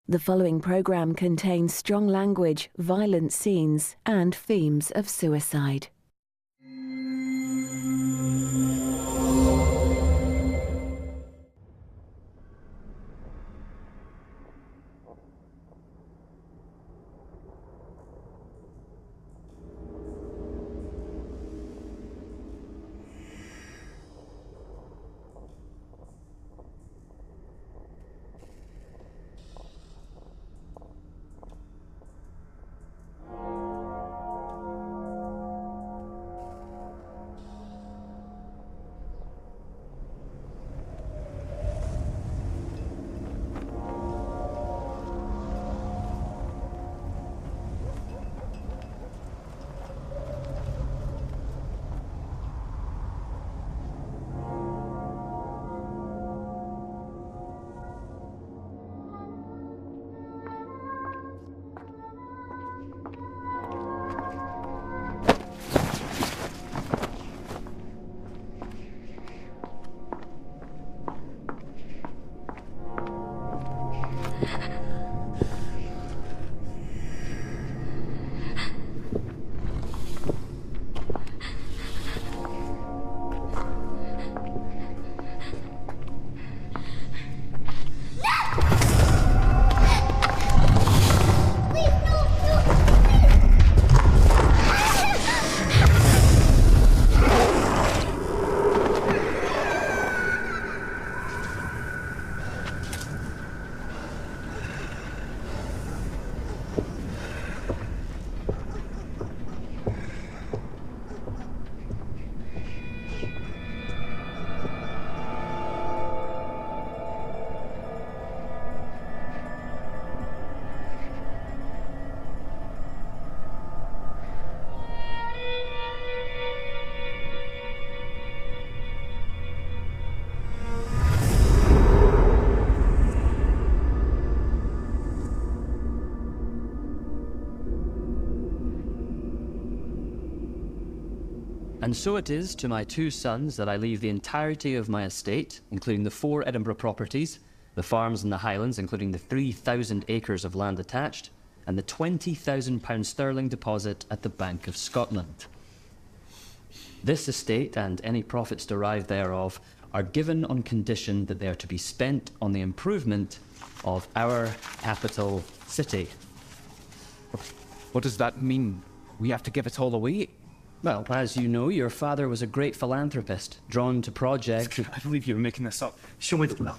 The following program contains strong language, violent scenes, and themes of suicide. And so it is to my two sons that I leave the entirety of my estate, including the 4 Edinburgh properties, the farms in the Highlands, including the 3,000 acres of land attached, and the £20,000 deposit at the Bank of Scotland. This estate and any profits derived thereof are given on condition that they are to be spent on the improvement of our capital city. What does that mean? We have to give it all away? Well, as you know, your father was a great philanthropist, drawn to projects... I believe you're making this up. Show me the will.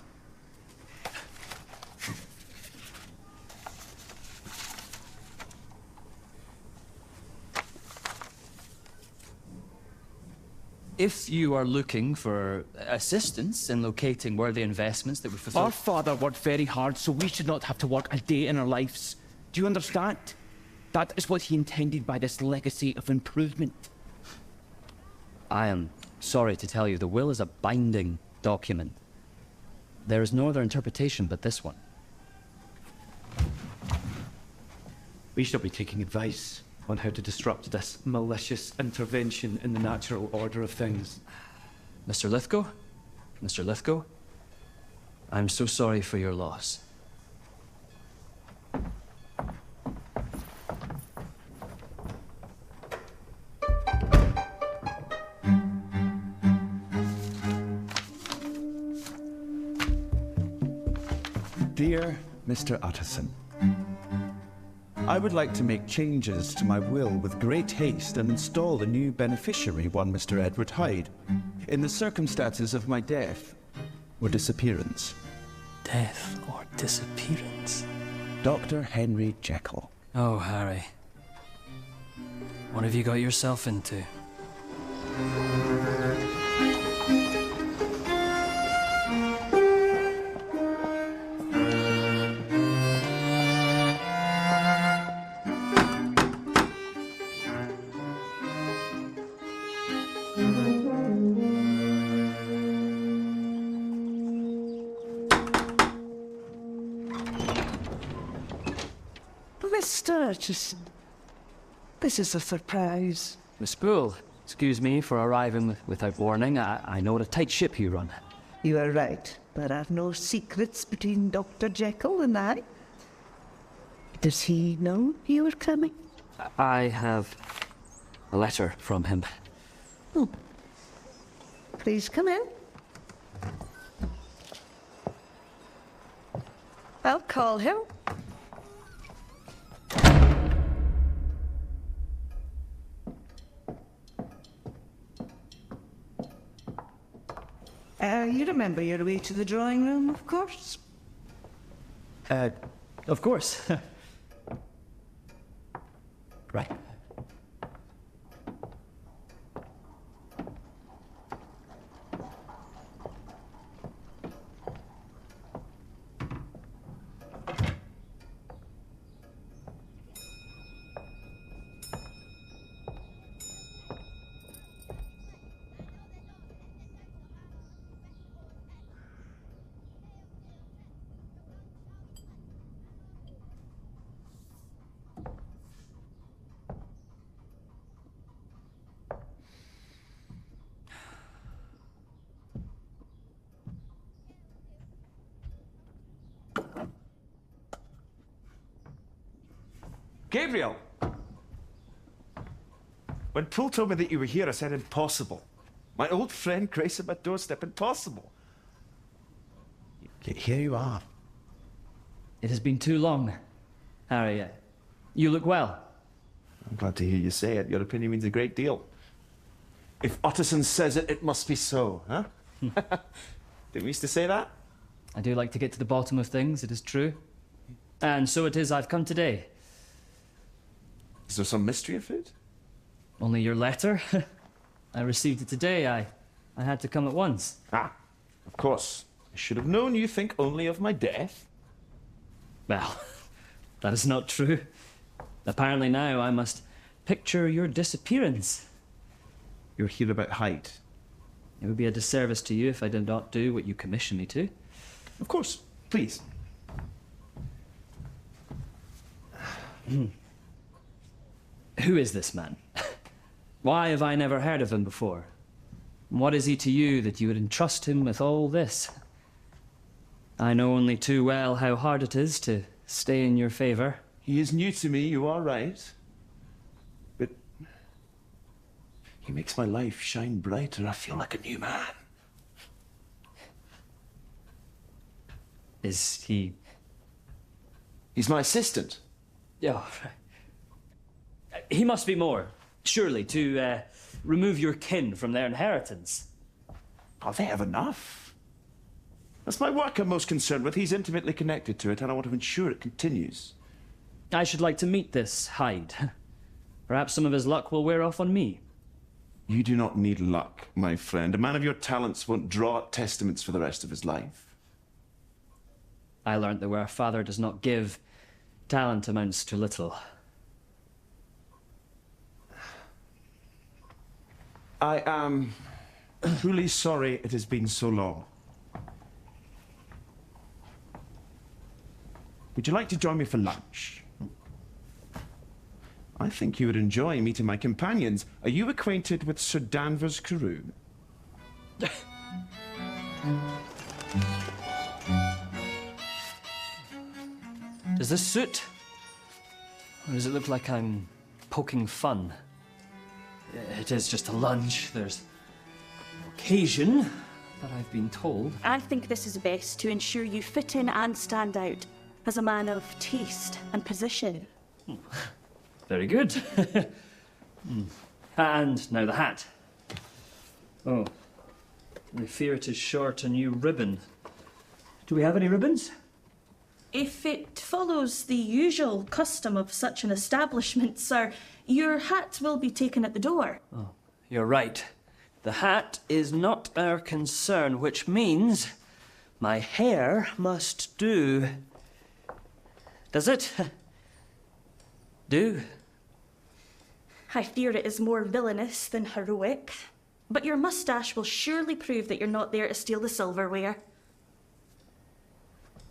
If you are looking for assistance in locating worthy investments that would fulfill... Our father worked very hard, so we should not have to work a day in our lives. Do you understand? That is what he intended by this legacy of improvement. I am sorry to tell you, the will is a binding document. There is no other interpretation but this one. We shall be taking advice on how to disrupt this malicious intervention in the natural order of things. Mr. Lithgow? Mr. Lithgow? I'm so sorry for your loss. Dear Mr. Utterson, I would like to make changes to my will with great haste and install a new beneficiary, one Mr. Edward Hyde, in the circumstances of my death or disappearance. Death or disappearance? Dr. Henry Jekyll. Oh, Harry. What have you got yourself into? Mr. Utterson, this is a surprise. Miss Poole, excuse me for arriving without warning. I know what a tight ship you run. You are right. There are no secrets between Dr. Jekyll and I. Does he know you were coming? I have a letter from him. Oh. Please come in. I'll call him. You remember your way to the drawing room, of course? Of course. Right. Gabriel! When Poole told me that you were here, I said impossible. My old friend Grace at my doorstep, impossible. Yet here you are. It has been too long, Harry. You look well. I'm glad to hear you say it. Your opinion means a great deal. If Utterson says it, it must be so, huh? Didn't we used to say that? I do like to get to the bottom of things, it is true. And so it is I've come today. Is there some mystery afoot? Only your letter? I received it today. I had to come at once. Ah, of course. I should have known you think only of my death. Well, that is not true. Apparently now I must picture your disappearance. You're here about Hyde. It would be a disservice to you if I did not do what you commissioned me to. Of course, please. Who is this man? Why have I never heard of him before? What is he to you that you would entrust him with all this? I know only too well how hard it is to stay in your favour. He is new to me, you are right. But he makes my life shine brighter. I feel like a new man. Is he... He's my assistant. Yeah. He must be more, surely, to remove your kin from their inheritance. Oh, they have enough. That's my work I'm most concerned with. He's intimately connected to it, and I want to ensure it continues. I should like to meet this Hyde. Perhaps some of his luck will wear off on me. You do not need luck, my friend. A man of your talents won't draw up testaments for the rest of his life. I learnt that where a father does not give, talent amounts to little. I am truly sorry it has been so long. Would you like to join me for lunch? I think you would enjoy meeting my companions. Are you acquainted with Sir Danvers Carew? Does this suit? Or does it look like I'm poking fun? It is just a lunch. There's occasion that I've been told. I think this is best to ensure you fit in and stand out as a man of taste and position. Very good. And now the hat. Oh, I fear it is short a new ribbon. Do we have any ribbons? If it follows the usual custom of such an establishment, sir, your hat will be taken at the door. Oh, you're right. The hat is not our concern, which means my hair must do. Does it? Do? I fear it is more villainous than heroic, but your moustache will surely prove that you're not there to steal the silverware.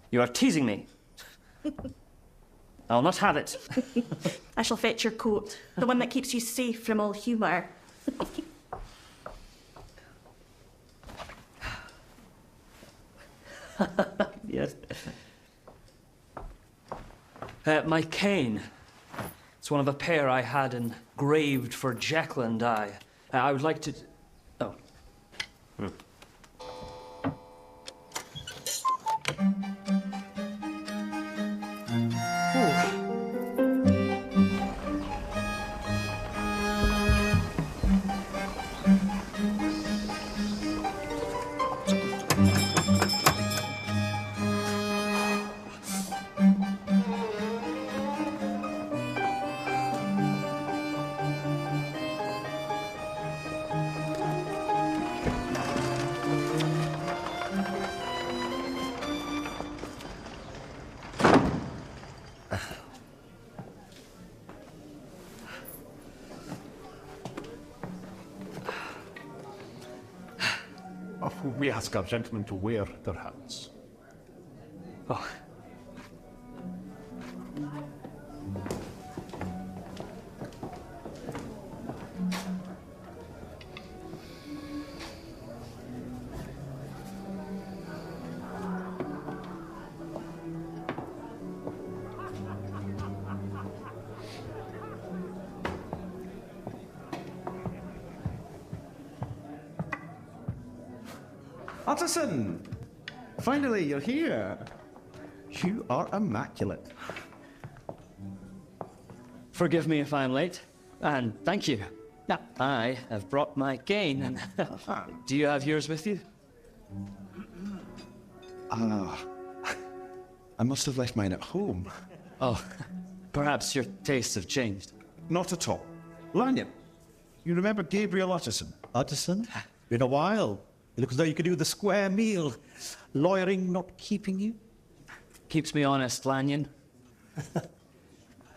You are teasing me. I'll not have it. I shall fetch your coat, the one that keeps you safe from all humour. Yes. My cane. It's one of a pair I had engraved for Jekyll and I. I would like to... Oh. We ask our gentlemen to wear their hats. Oh. Utterson! Finally, you're here. You are immaculate. Forgive me if I'm late, and thank you. Now, I have brought my cane, and do you have yours with you? I must have left mine at home. Oh, perhaps your tastes have changed. Not at all. Lanyon, you remember Gabriel Utterson? Utterson? Been a while. You look as though you could do with a square meal. Lawyering not keeping you? Keeps me honest, Lanyon.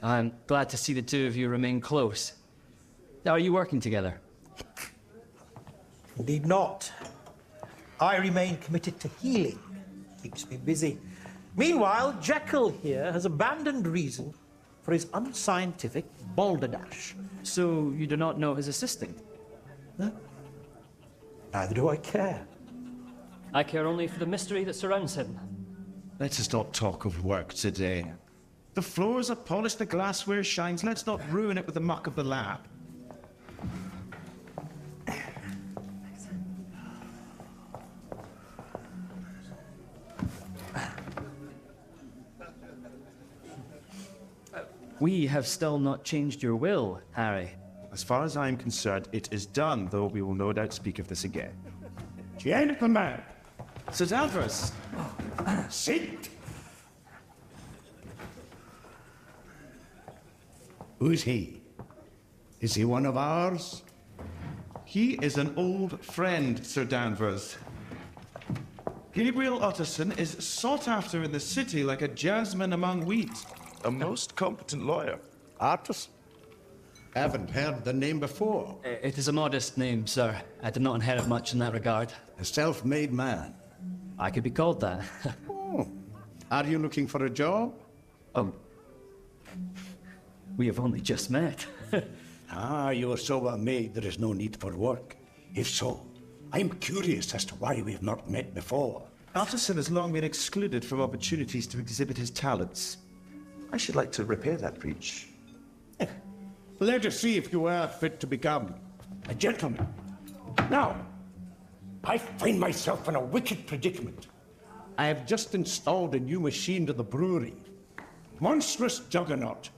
I'm glad to see the two of you remain close. Are you working together? Indeed not. I remain committed to healing. Keeps me busy. Meanwhile, Jekyll here has abandoned reason for his unscientific balderdash. So you do not know his assistant? No. Neither do I care. I care only for the mystery that surrounds him. Let us not talk of work today. The floors are polished, the glassware shines. Let's not ruin it with the muck of the lab. We have still not changed your will, Harry. As far as I am concerned, it is done, though we will no doubt speak of this again. Gentlemen, Sir Danvers! sit! Who's he? Is he one of ours? He is an old friend, Sir Danvers. Gabriel Utterson is sought after in the city like a jasmine among wheat. A most competent lawyer. Artus? Haven't heard the name before. It is a modest name, sir. I did not inherit much in that regard. A self-made man. I could be called that. Oh. Are you looking for a job? Oh. We have only just met. Ah, you are so well made there is no need for work. If so, I'm curious as to why we have not met before. Utterson has long been excluded from opportunities to exhibit his talents. I should like to repair that breach. Let us see if you are fit to become a gentleman. Now, I find myself in a wicked predicament. I have just installed a new machine to the brewery. Monstrous juggernaut.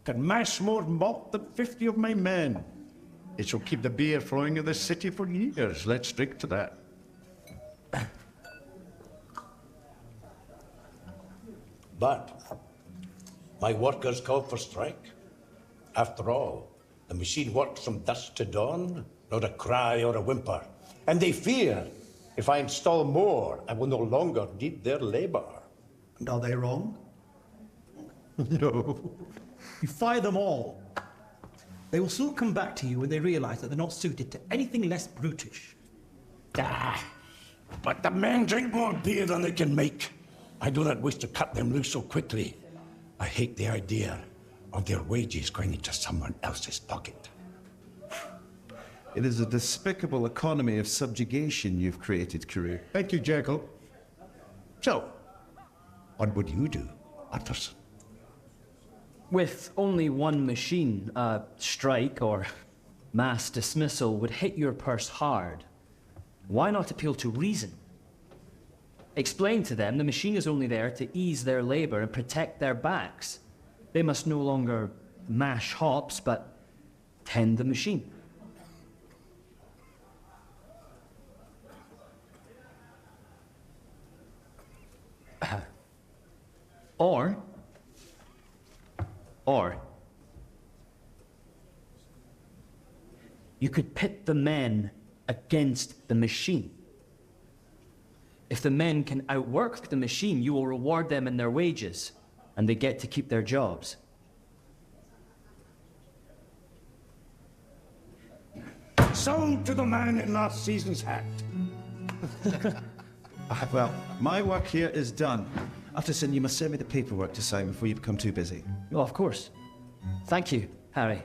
Can mash more malt than 50 of my men. It shall keep the beer flowing in the city for years. Let's drink to that. But my workers called for strike. After all, the machine works from dusk to dawn, not a cry or a whimper. And they fear if I install more, I will no longer need their labor. And are they wrong? No. You fire them all. They will soon come back to you when they realize that they're not suited to anything less brutish. Ah, but the men drink more beer than they can make. I do not wish to cut them loose so quickly. I hate the idea of their wages going into someone else's pocket. It is a despicable economy of subjugation you've created, Carew. Thank you, Jekyll. So, what would you do, Utterson? With only one machine, a strike or mass dismissal would hit your purse hard. Why not appeal to reason? Explain to them the machine is only there to ease their labor and protect their backs. They must no longer mash hops, but tend the machine. Or you could pit the men against the machine. If the men can outwork the machine, you will reward them in their wages, and they get to keep their jobs. Sold to the man in last season's hat. Well, my work here is done. Utterson, you must send me the paperwork to sign before you become too busy. Oh, of course. Thank you, Harry.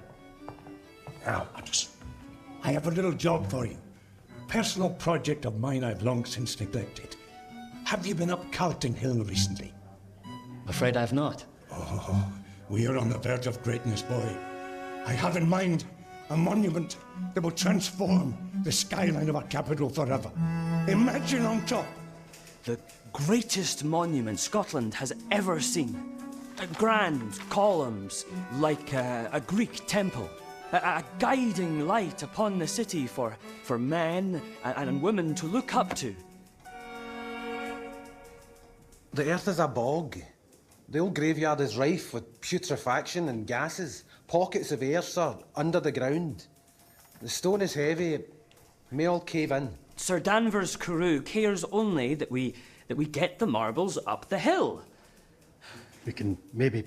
Now, Utterson, I have a little job for you. Personal project of mine I've long since neglected. Have you been up Carlton Hill recently? Afraid I've not. Oh, we are on the verge of greatness, boy. I have in mind a monument that will transform the skyline of our capital forever. Imagine on top. The greatest monument Scotland has ever seen. Grand columns like a Greek temple. A guiding light upon the city for men and women to look up to. The earth is a bog. The old graveyard is rife with putrefaction and gases. Pockets of air, sir, under the ground. The stone is heavy. It may all cave in. Sir Danvers Carew cares only that we get the marbles up the hill. We can maybe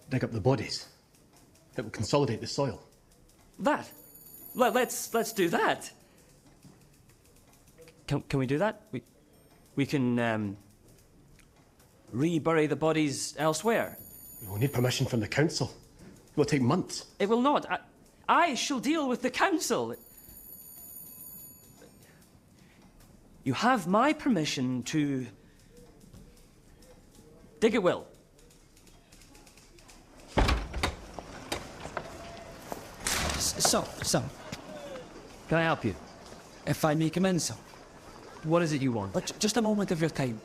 dig up the bodies. That will consolidate the soil. That? Let's do that. Can we do that? We can rebury the bodies elsewhere. We'll need permission from the council. It will take months. It will not. I shall deal with the council. You have my permission to dig at will. Sir, Can I help you? if I may come in, sir. What is it you want? But just a moment of your time.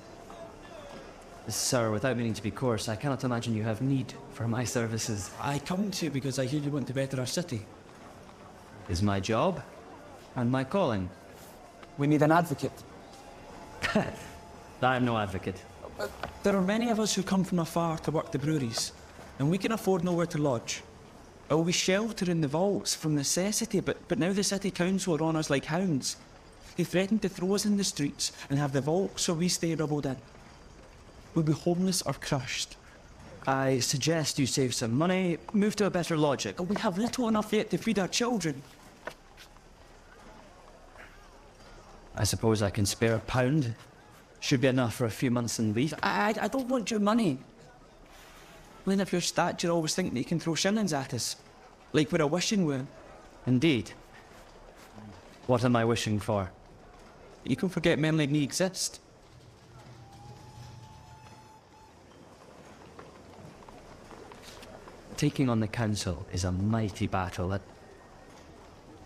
Sir, without meaning to be coarse, I cannot imagine you have need for my services. I come to you because I hear you want to better our city. Is my job and my calling. We need an advocate. I'm no advocate. There are many of us who come from afar to work the breweries, and we can afford nowhere to lodge. We shelter in the vaults from necessity, but now the city council are on us like hounds. They threaten to throw us in the streets and have the vaults so we stay rubbled in. We'll be homeless or crushed. I suggest you save some money, move to a better lodging. We have little enough yet to feed our children. I suppose I can spare £1. Should be enough for a few months in leave. I don't want your money. Men of your stature always think they can throw shillings at us, like we're a wishing well. Indeed. What am I wishing for? You can forget men like me exist. Taking on the council is a mighty battle,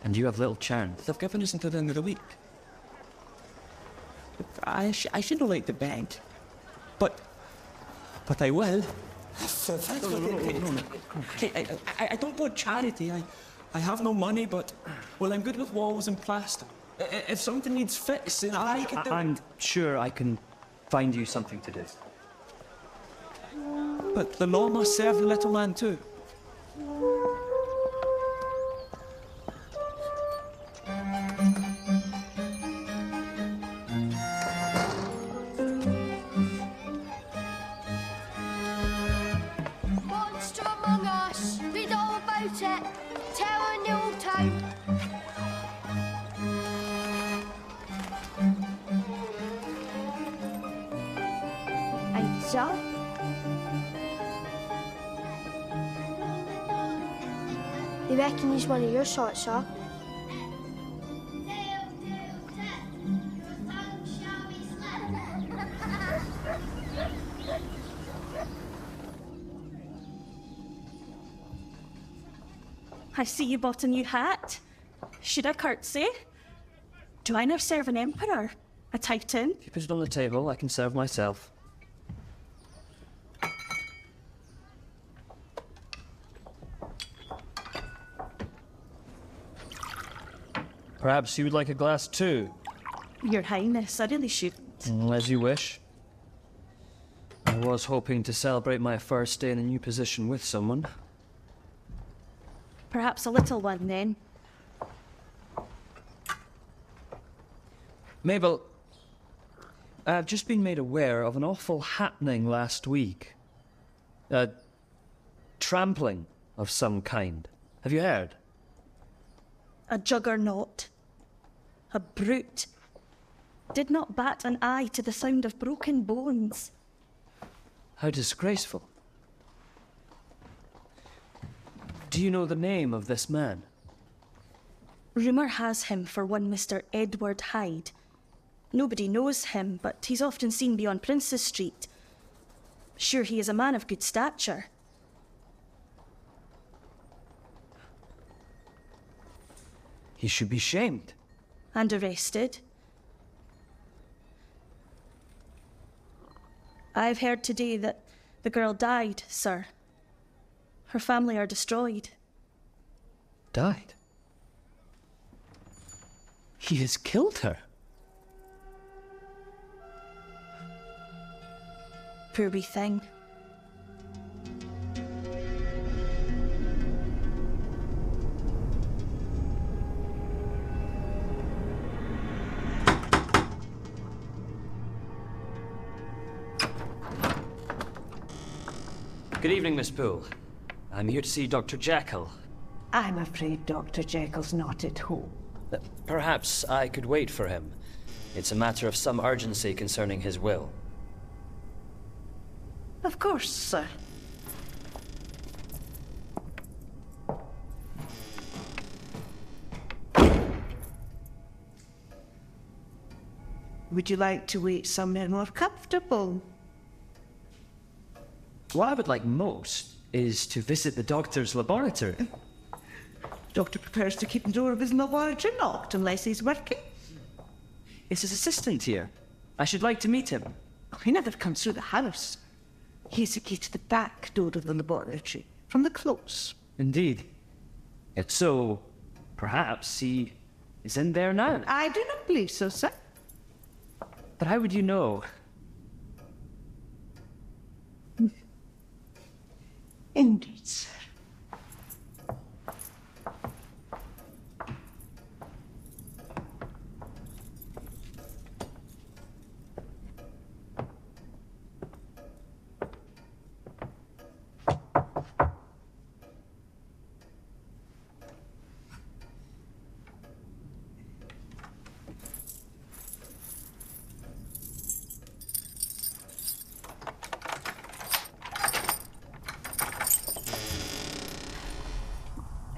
and you have little chance. They've given us until the end of the week. I shouldn't like to beg, but I will. No. Okay, I don't want charity. I have no money, but well, I'm good with walls and plaster. If something needs fixing, I can do. I'm sure I can find you something to do. But the law must serve the little man too. Monster among us, read all about it. Tell in the old town. And so? They reckon he's one of your sort, sir. I see you bought a new hat. Should I curtsy? Do I now serve an emperor? A titan? If you put it on the table, I can serve myself. Perhaps you would like a glass too? Your Highness, I really shouldn't. As you wish. I was hoping to celebrate my first day in a new position with someone. Perhaps a little one, then. Mabel, I've just been made aware of an awful happening last week. A trampling of some kind. Have you heard? A juggernaut. A brute. Did not bat an eye to the sound of broken bones. How disgraceful. Do you know the name of this man? Rumour has him for one Mr. Edward Hyde. Nobody knows him, but he's often seen beyond Princes Street. Sure, he is a man of good stature. He should be shamed. And arrested. I've heard today that the girl died, sir. Her family are destroyed. Died? He has killed her. Poor wee thing. Good evening, Miss Poole. I'm here to see Dr. Jekyll. I'm afraid Dr. Jekyll's not at home. Perhaps I could wait for him. It's a matter of some urgency concerning his will. Of course, sir. Would you like to wait somewhere more comfortable? What I would like most is to visit the doctor's laboratory. Doctor prefers to keep the door of his laboratory locked unless he's working. Is his assistant here? I should like to meet him. Oh, he never comes through the house. He's the key to the back door of the laboratory, from the close. Indeed. If so, perhaps he is in there now. I do not believe so, sir. But how would you know? Indeed, sir.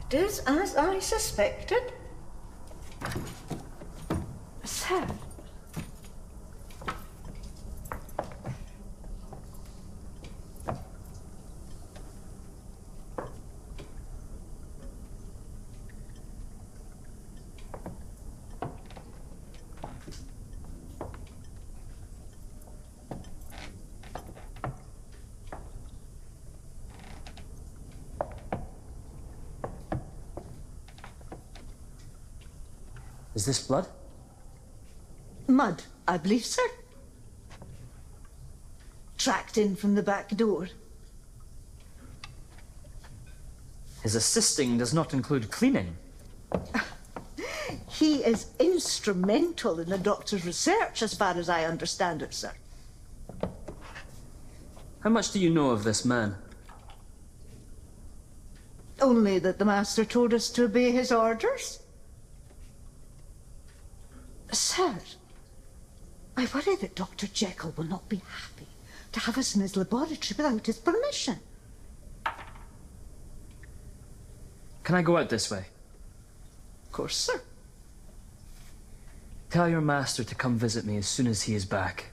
It is as I suspected. Sir. Is this blood? Mud, I believe, sir. Tracked in from the back door. His assisting does not include cleaning. He is instrumental in the doctor's research, as far as I understand it, sir. How much do you know of this man? Only that the master told us to obey his orders. Sir, I worry that Dr. Jekyll will not be happy to have us in his laboratory without his permission. Can I go out this way? Of course, sir. Tell your master to come visit me as soon as he is back.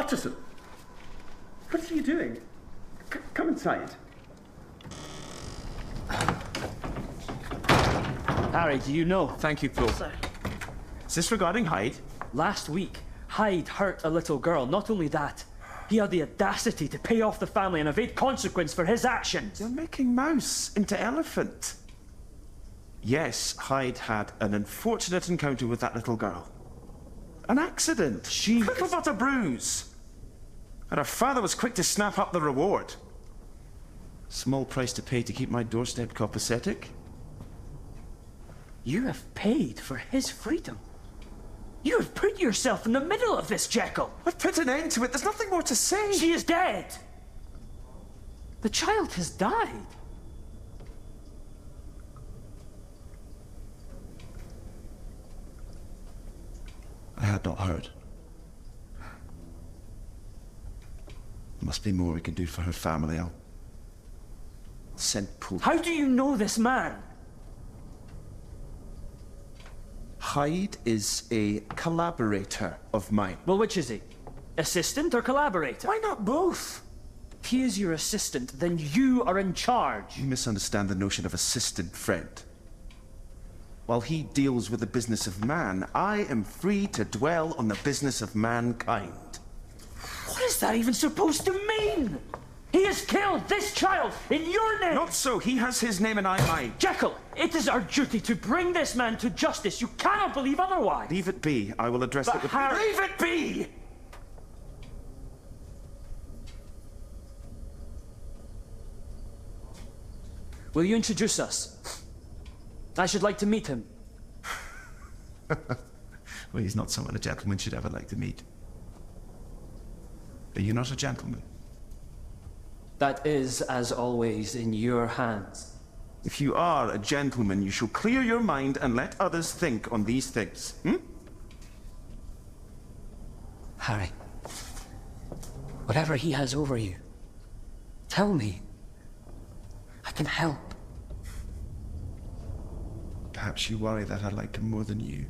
Utterson! What are you doing? Come inside. Harry, do you know? Thank you, Flo. Sir. Is this regarding Hyde? Last week, Hyde hurt a little girl. Not only that, he had the audacity to pay off the family and evade consequence for his actions. You're making mouse into elephant. Yes, Hyde had an unfortunate encounter with that little girl. An accident. Little but a bruise. And her father was quick to snap up the reward. Small price to pay to keep my doorstep copacetic. You have paid for his freedom. You have put yourself in the middle of this, Jekyll. I've put an end to it. There's nothing more to say. She is dead. The child has died. I had not heard. There must be more we can do for her family. I'll send Poole. How do you know this man? Hyde is a collaborator of mine. Well, which is he? Assistant or collaborator? Why not both? If he is your assistant, then you are in charge. You misunderstand the notion of assistant, friend. While he deals with the business of man, I am free to dwell on the business of mankind. What is that even supposed to mean? He has killed this child in your name! Not so. He has his name and I mine. Jekyll, it is our duty to bring this man to justice. You cannot believe otherwise. Leave it be. I will address it with... Harry... Leave it be! Will you introduce us? I should like to meet him. Well, he's not someone a gentleman should ever like to meet. Are you not a gentleman? That is, as always, in your hands. If you are a gentleman, you shall clear your mind and let others think on these things. Harry, whatever he has over you, tell me. I can help. Perhaps you worry that I like him more than you.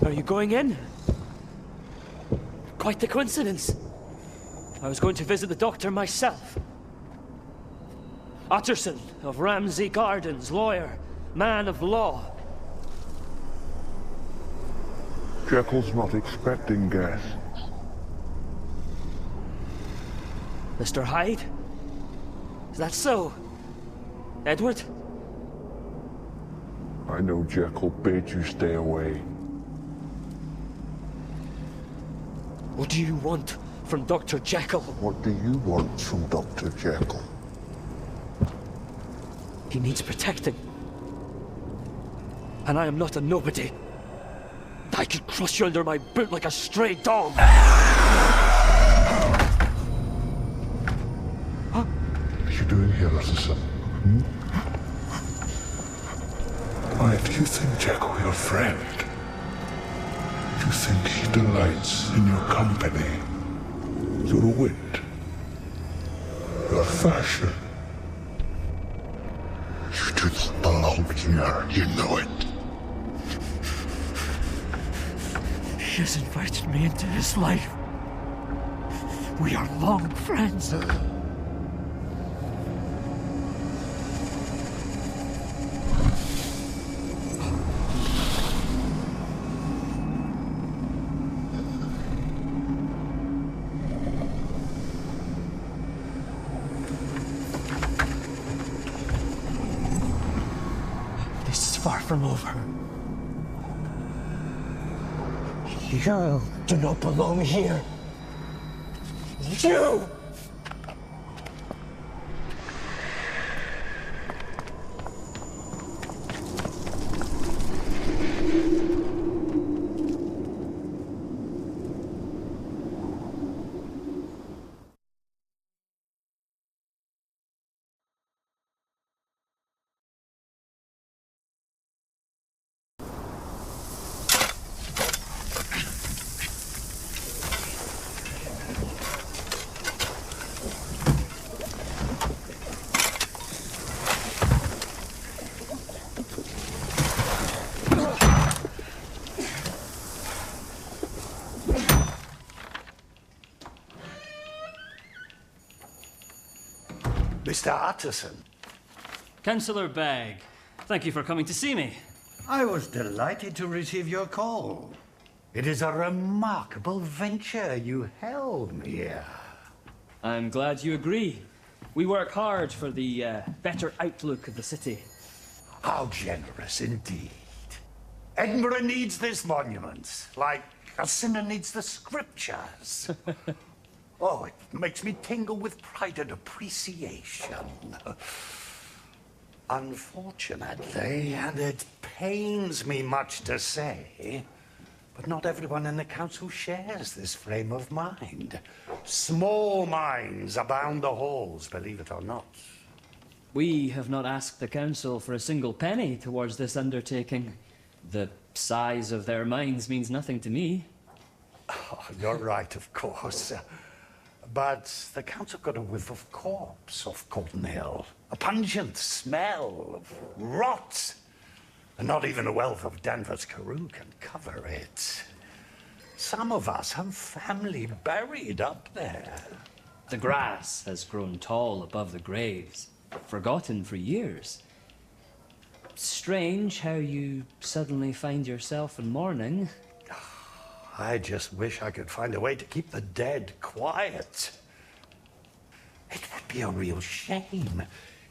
Are you going in? Quite the coincidence. I was going to visit the doctor myself. Utterson of Ramsay Gardens, lawyer, man of law. Jekyll's not expecting guests. Mr. Hyde? Is that so? Edward? I know Jekyll bade you stay away. What do you want from Dr. Jekyll? What do you want from Dr. Jekyll? He needs protecting. And I am not a nobody. I could crush you under my boot like a stray dog. What are you doing here, Utterson? Why, do you think Jekyll your friend? Do you think he delights in your company? Your wit? Your fashion? You do not belong here, you know it. He has invited me into his life. We are long friends. This is far from over. You do not belong here. You! Mr. Utterson. Councillor Begg, thank you for coming to see me. I was delighted to receive your call. It is a remarkable venture you held me here. I'm glad you agree. We work hard for the better outlook of the city. How generous indeed. Edinburgh needs this monument, like a sinner needs the scriptures. Oh, it makes me tingle with pride and appreciation. Unfortunately, and it pains me much to say, but not everyone in the council shares this frame of mind. Small minds abound the halls, believe it or not. We have not asked the council for a single penny towards this undertaking. The size of their minds means nothing to me. Oh, you're right, of course. But the council got a whiff of corpse off Colton Hill. A pungent smell of rot. And not even a wealth of Danvers Carew can cover it. Some of us have family buried up there. The grass has grown tall above the graves, forgotten for years. Strange how you suddenly find yourself in mourning. I just wish I could find a way to keep the dead quiet. It would be a real shame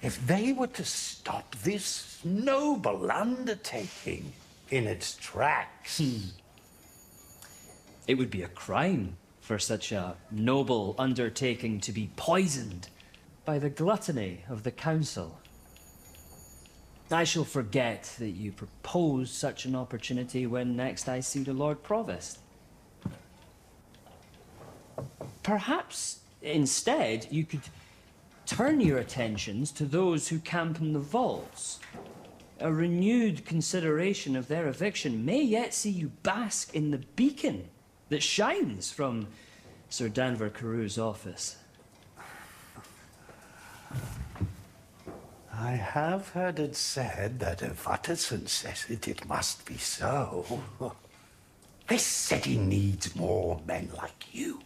if they were to stop this noble undertaking in its tracks. It would be a crime for such a noble undertaking to be poisoned by the gluttony of the council. I shall forget that you proposed such an opportunity when next I see the Lord Provost. Perhaps, instead, you could turn your attentions to those who camp in the vaults. A renewed consideration of their eviction may yet see you bask in the beacon that shines from Sir Danvers Carew's office. I have heard it said that if Utterson says it, it must be so. This city needs more men like you.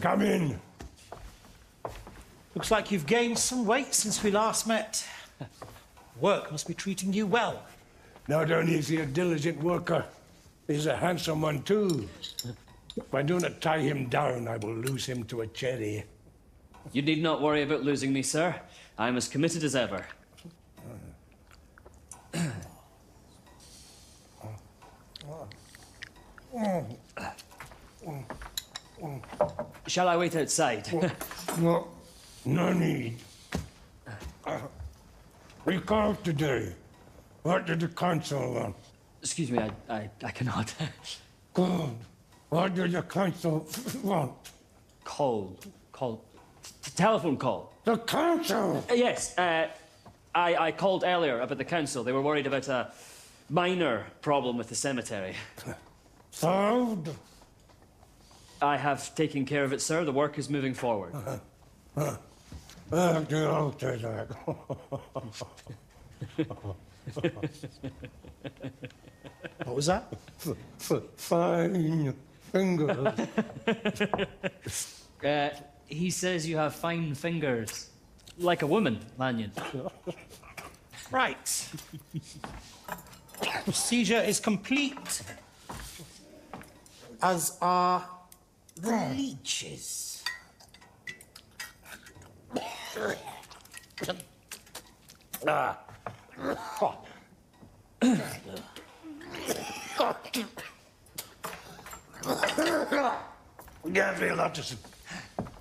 Come in. Looks like you've gained some weight since we last met. Work must be treating you well. Not only is he a diligent worker, he's a handsome one too. If I do not tie him down, I will lose him to a cherry. You need not worry about losing me, sir. I'm as committed as ever. Shall I wait outside? No need. We called today. What did the council want? Excuse me, I cannot. Good. What did the council want? Telephone call. The council? Yes, I called earlier about the council. They were worried about a minor problem with the cemetery. Solved? I have taken care of it, sir. The work is moving forward. Get out of that. What was that? Fine fingers. He says you have fine fingers. Like a woman, Lanyon. Right. Procedure is complete. As are the leeches. Gabriel Utterson,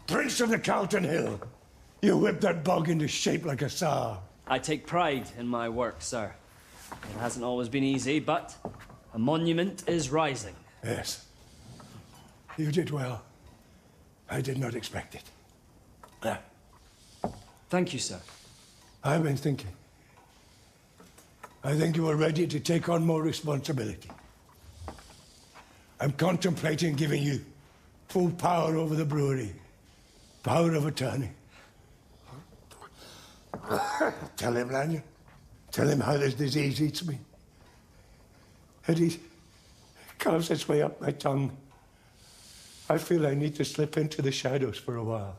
Prince of the Calton Hill. You whipped that bog into shape like a saw. I take pride in my work, sir. It hasn't always been easy, but a monument is rising. Yes. You did well. I did not expect it. Thank you, sir. I've been thinking. I think you are ready to take on more responsibility. I'm contemplating giving you full power over the brewery. Power of attorney. Tell him, Lanyon. Tell him how this disease eats me. It carves its way up my tongue. I feel I need to slip into the shadows for a while.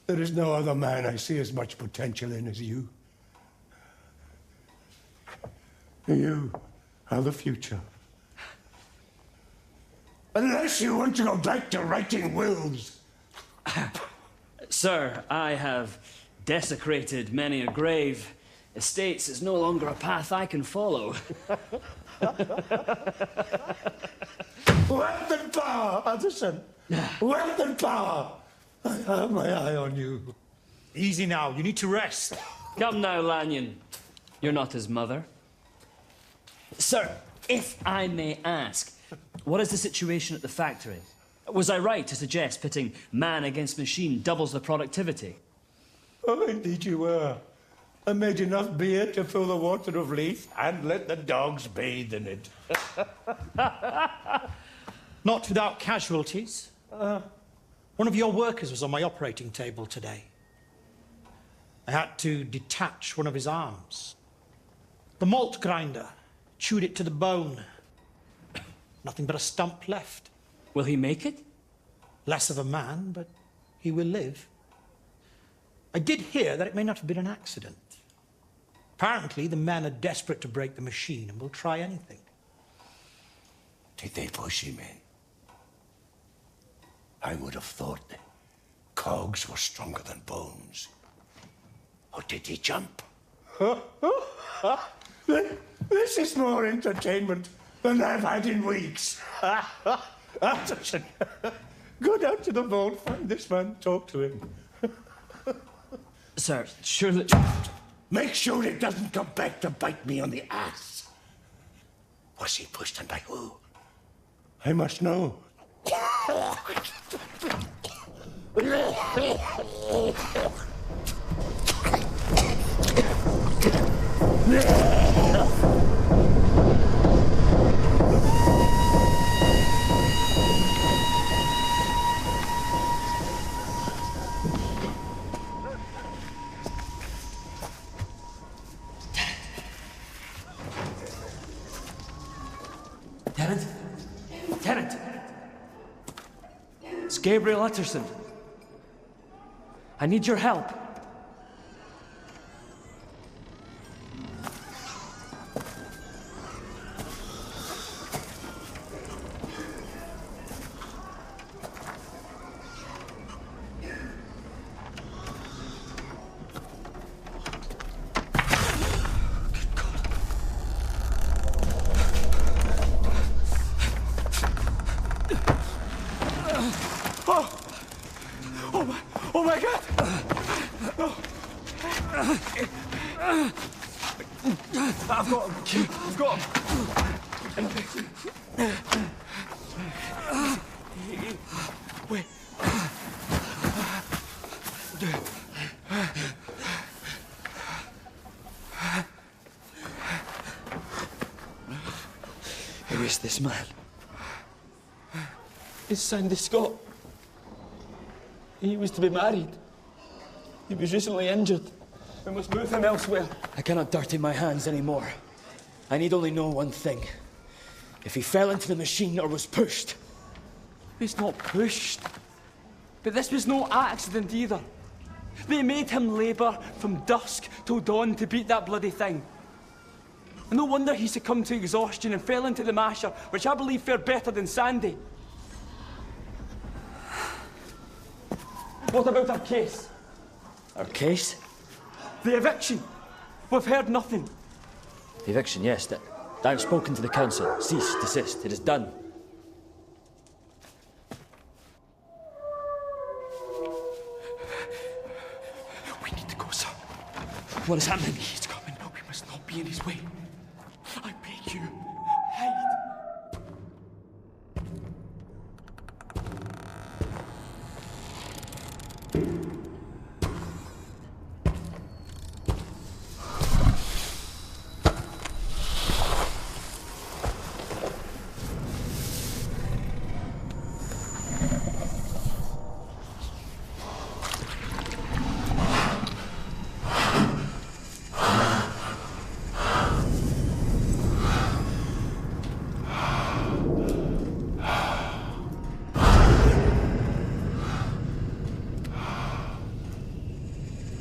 There is no other man I see as much potential in as you. You are the future. Unless you want to go back to writing wills. Sir, I have desecrated many a grave. Estates is no longer a path I can follow. Wealth and power, Utterson. Wealth and power. I have my eye on you. Easy now. You need to rest. Come now, Lanyon. You're not his mother. Sir, if I may ask, what is the situation at the factory? Was I right to suggest pitting man against machine doubles the productivity? Oh, indeed you were. I made enough beer to fill the water of Leith and let the dogs bathe in it. Not without casualties. One of your workers was on my operating table today. I had to detach one of his arms. The malt grinder chewed it to the bone. Nothing but a stump left. Will he make it? Less of a man, but he will live. I did hear that it may not have been an accident. Apparently, the men are desperate to break the machine and will try anything. Did they push him in? I would have thought the cogs were stronger than bones. Or did he jump? This is more entertainment than I've had in weeks. Utterson, go down to the vault, find this man, talk to him. Sir, surely... Make sure it doesn't come back to bite me on the ass. Was he pushed and by who? I must know. Tenant? Tenant! It's Gabriel Utterson. I need your help. Oh my God! I've got him. I've got him. Wait. Who is this man? It's Sandy Scott. He was to be married. He was recently injured. We must move him elsewhere. I cannot dirty my hands anymore. I need only know one thing. If he fell into the machine or was pushed. He's not pushed. But this was no accident either. They made him labour from dusk till dawn to beat that bloody thing. And no wonder he succumbed to exhaustion and fell into the masher, which I believe fared better than Sandy. What about our case? Our case? The eviction. We've heard nothing. The eviction, yes. I've spoken to the council. Cease, desist. It is done. We need to go, sir. What is happening? He's coming. We must not be in his way. I beg you. Hide.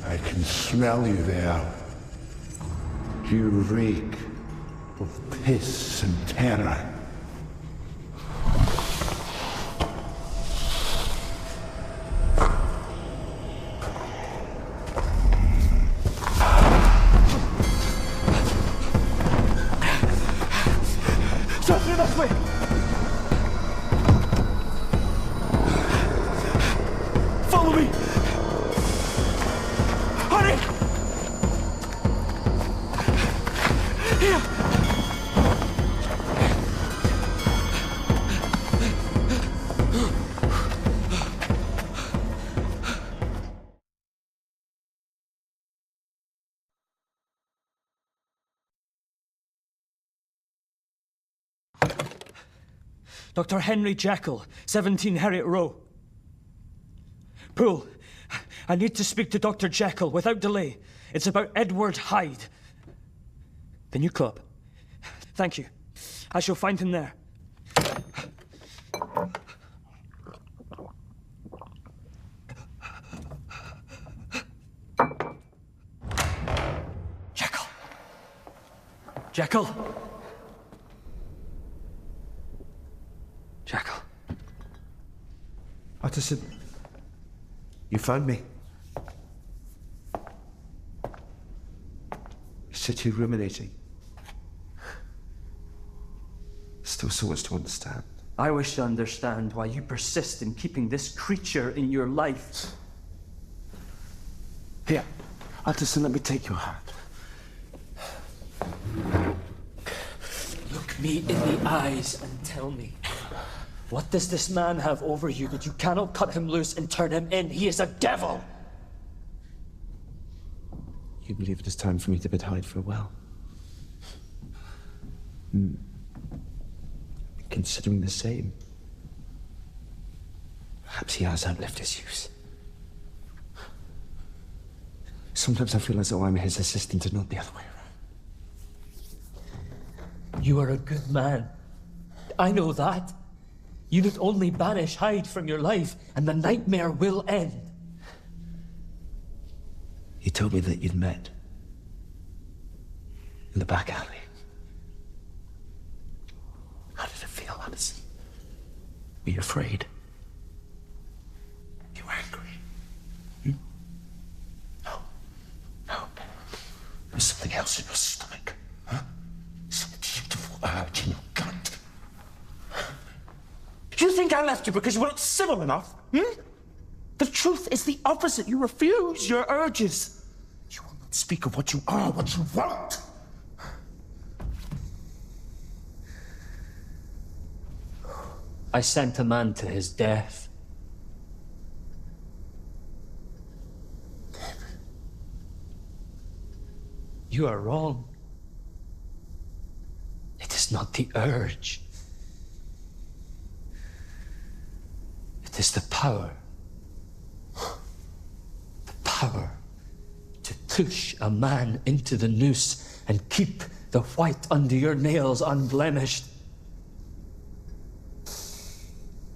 I can smell you there. You reek of piss and terror. Sir, through this way! Follow me! Hurry! Here! Dr. Henry Jekyll, 17 Harriet Row. Poole, I need to speak to Dr. Jekyll without delay. It's about Edward Hyde. The new club. Thank you. I shall find him there. Jekyll! Jekyll! Jekyll. Utterson, you found me. Sit here ruminating. Still so much to understand. I wish to understand why you persist in keeping this creature in your life. Here, Utterson, let me take your hand. Look me in the eyes and tell me, what does this man have over you that you cannot cut him loose and turn him in? He is a devil! you believe it is time for me to bid Hyde farewell? Considering the same. Perhaps he has outlived his use. Sometimes I feel as though I'm his assistant and not the other way around. You are a good man. I know that. You not only banish Hyde from your life, and the nightmare will end. He told me that you'd met. In the back alley. How did it feel, Addison? Were you afraid? You angry? No. No. There's something else in your stomach. Huh? Some beautiful urge in your gut. You think I left you because you weren't civil enough? The truth is the opposite. You refuse your urges. You will not speak of what you are, what you want. I sent a man to his death. You are wrong. It is not the urge. It is the power. The power to push a man into the noose and keep the white under your nails unblemished.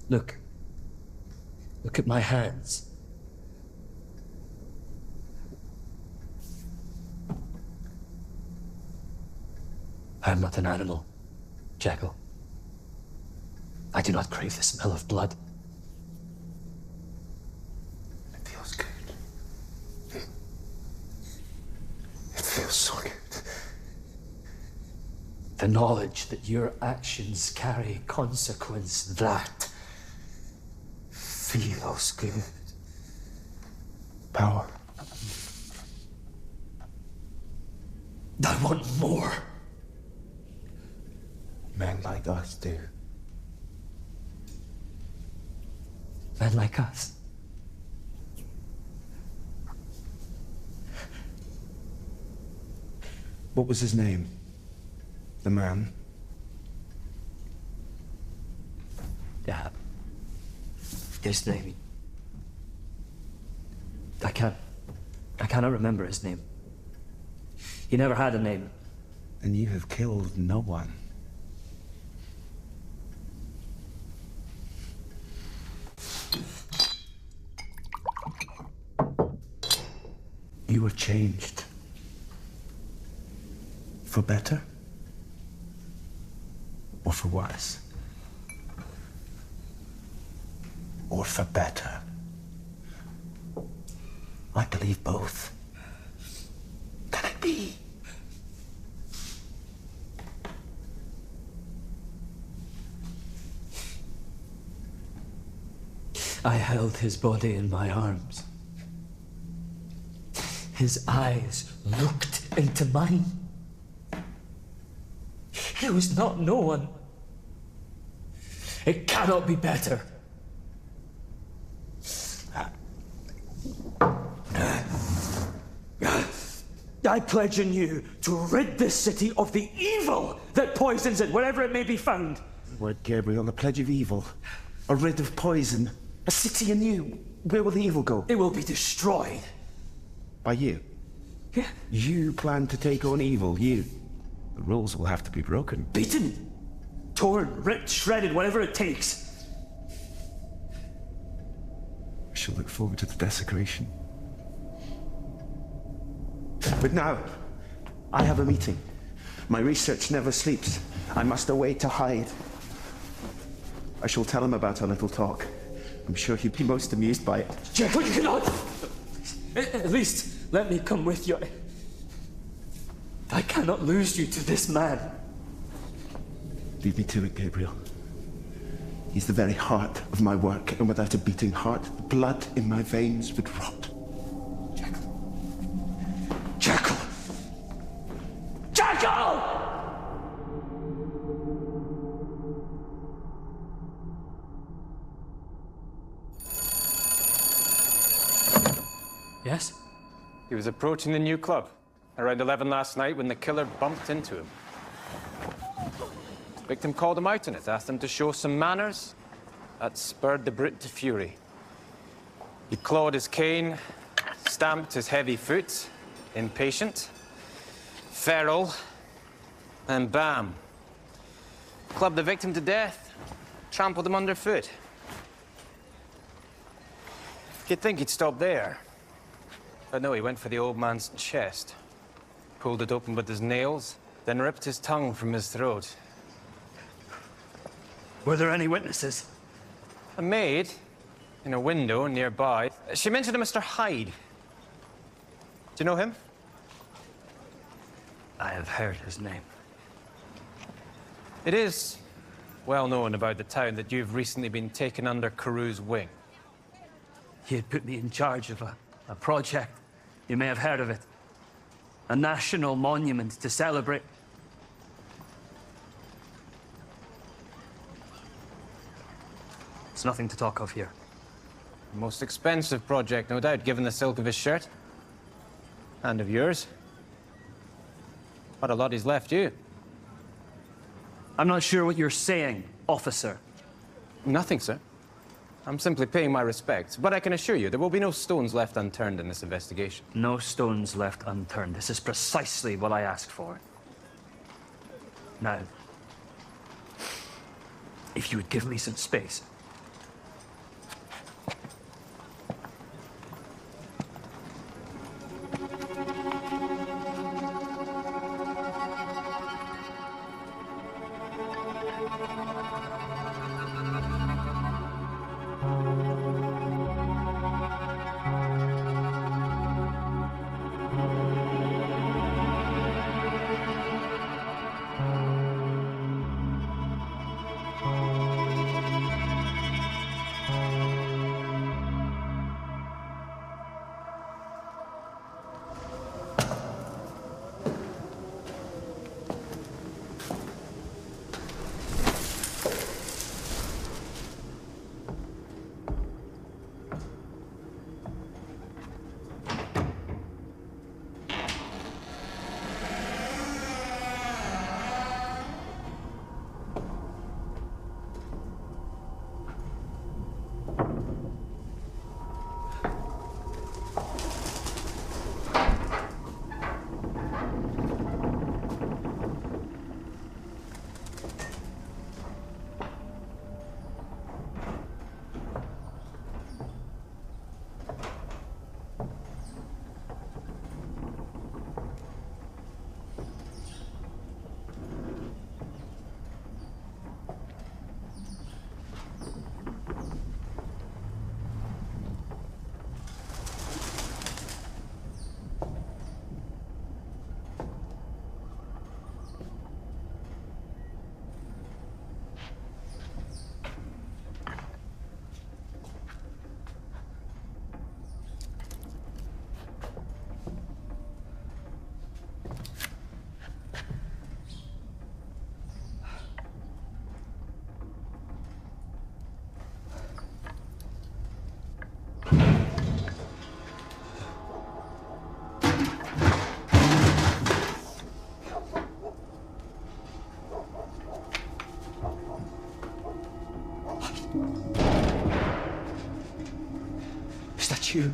Look. Look at my hands. I am not an animal, Jekyll. I do not crave the smell of blood. It feels good. It feels so good. The knowledge that your actions carry consequence, that feels good. Power. I want more. Men like us do. Men like us. What was his name? The man? Yeah. His name. I cannot remember his name. He never had a name. And you have killed no one. You were changed. For better? Or for worse? Or for better? I believe both. Can it be? I held his body in my arms. His eyes looked into mine. He was not no one. It cannot be better. I pledge in you to rid this city of the evil that poisons it, wherever it may be found. Word Gabriel, the pledge of evil. A rid of poison. A city anew. Where will the evil go? It will be destroyed. By you? Yeah. You plan to take on evil, you. The rules will have to be broken. Beaten, torn, ripped, shredded, whatever it takes. I shall look forward to the desecration. But now, I have a meeting. My research never sleeps. I must away to Hyde. I shall tell him about our little talk. I'm sure he'd be most amused by it. Jekyll, you cannot! At least, let me come with you. I cannot lose you to this man. Leave me to it, Gabriel. He's the very heart of my work, and without a beating heart, the blood in my veins would rot. Jekyll! Jekyll! Yes? He was approaching the new club. Around 11 last night when the killer bumped into him. The victim called him out on it, asked him to show some manners. That spurred the brute to fury. He clawed his cane, stamped his heavy foot, impatient, feral, and bam. Clubbed the victim to death, trampled him underfoot. You'd think he'd stop there. But no, he went for the old man's chest, pulled it open with his nails, then ripped his tongue from his throat. Were there any witnesses? A maid, in a window nearby, she mentioned a Mr. Hyde. Do you know him? I have heard his name. It is well known about the town that you've recently been taken under Carew's wing. He had put me in charge of a project. You may have heard of it. A national monument to celebrate. It's nothing to talk of here. The most expensive project, no doubt, given the silk of his shirt. And of yours. What a lot he's left you. I'm not sure what you're saying, officer. Nothing, sir. I'm simply paying my respects, but I can assure you there will be no stones left unturned in this investigation. No stones left unturned. This is precisely what I asked for. Now, if you would give me some space. Is that you?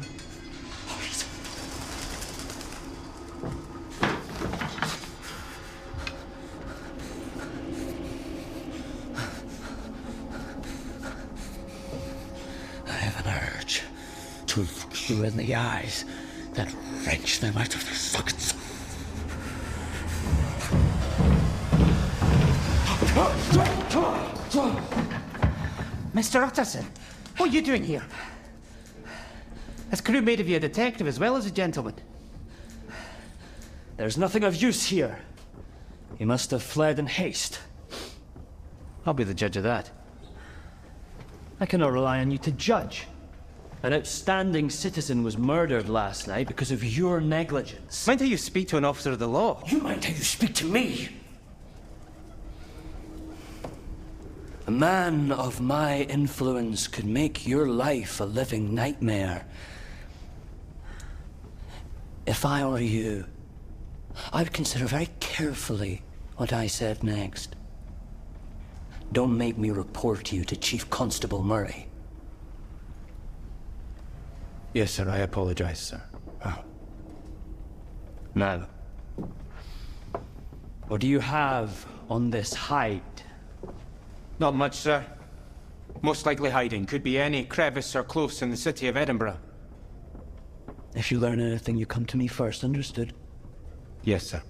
I have an urge to look you in the eyes that wrench them out of their sockets. Mr. Utterson, what are you doing here? Has Carew made of you a detective as well as a gentleman? There's nothing of use here. He must have fled in haste. I'll be the judge of that. I cannot rely on you to judge. An outstanding citizen was murdered last night because of your negligence. Mind how you speak to an officer of the law. You mind how you speak to me? A man of my influence could make your life a living nightmare. If I were you, I would consider very carefully what I said next. Don't make me report you to Chief Constable Murray. Yes, sir, I apologize, sir. Now, what do you have on this Hyde? Not much, sir. Most likely hiding. Could be any crevice or close in the city of Edinburgh. If you learn anything, you come to me first, understood? Yes, sir.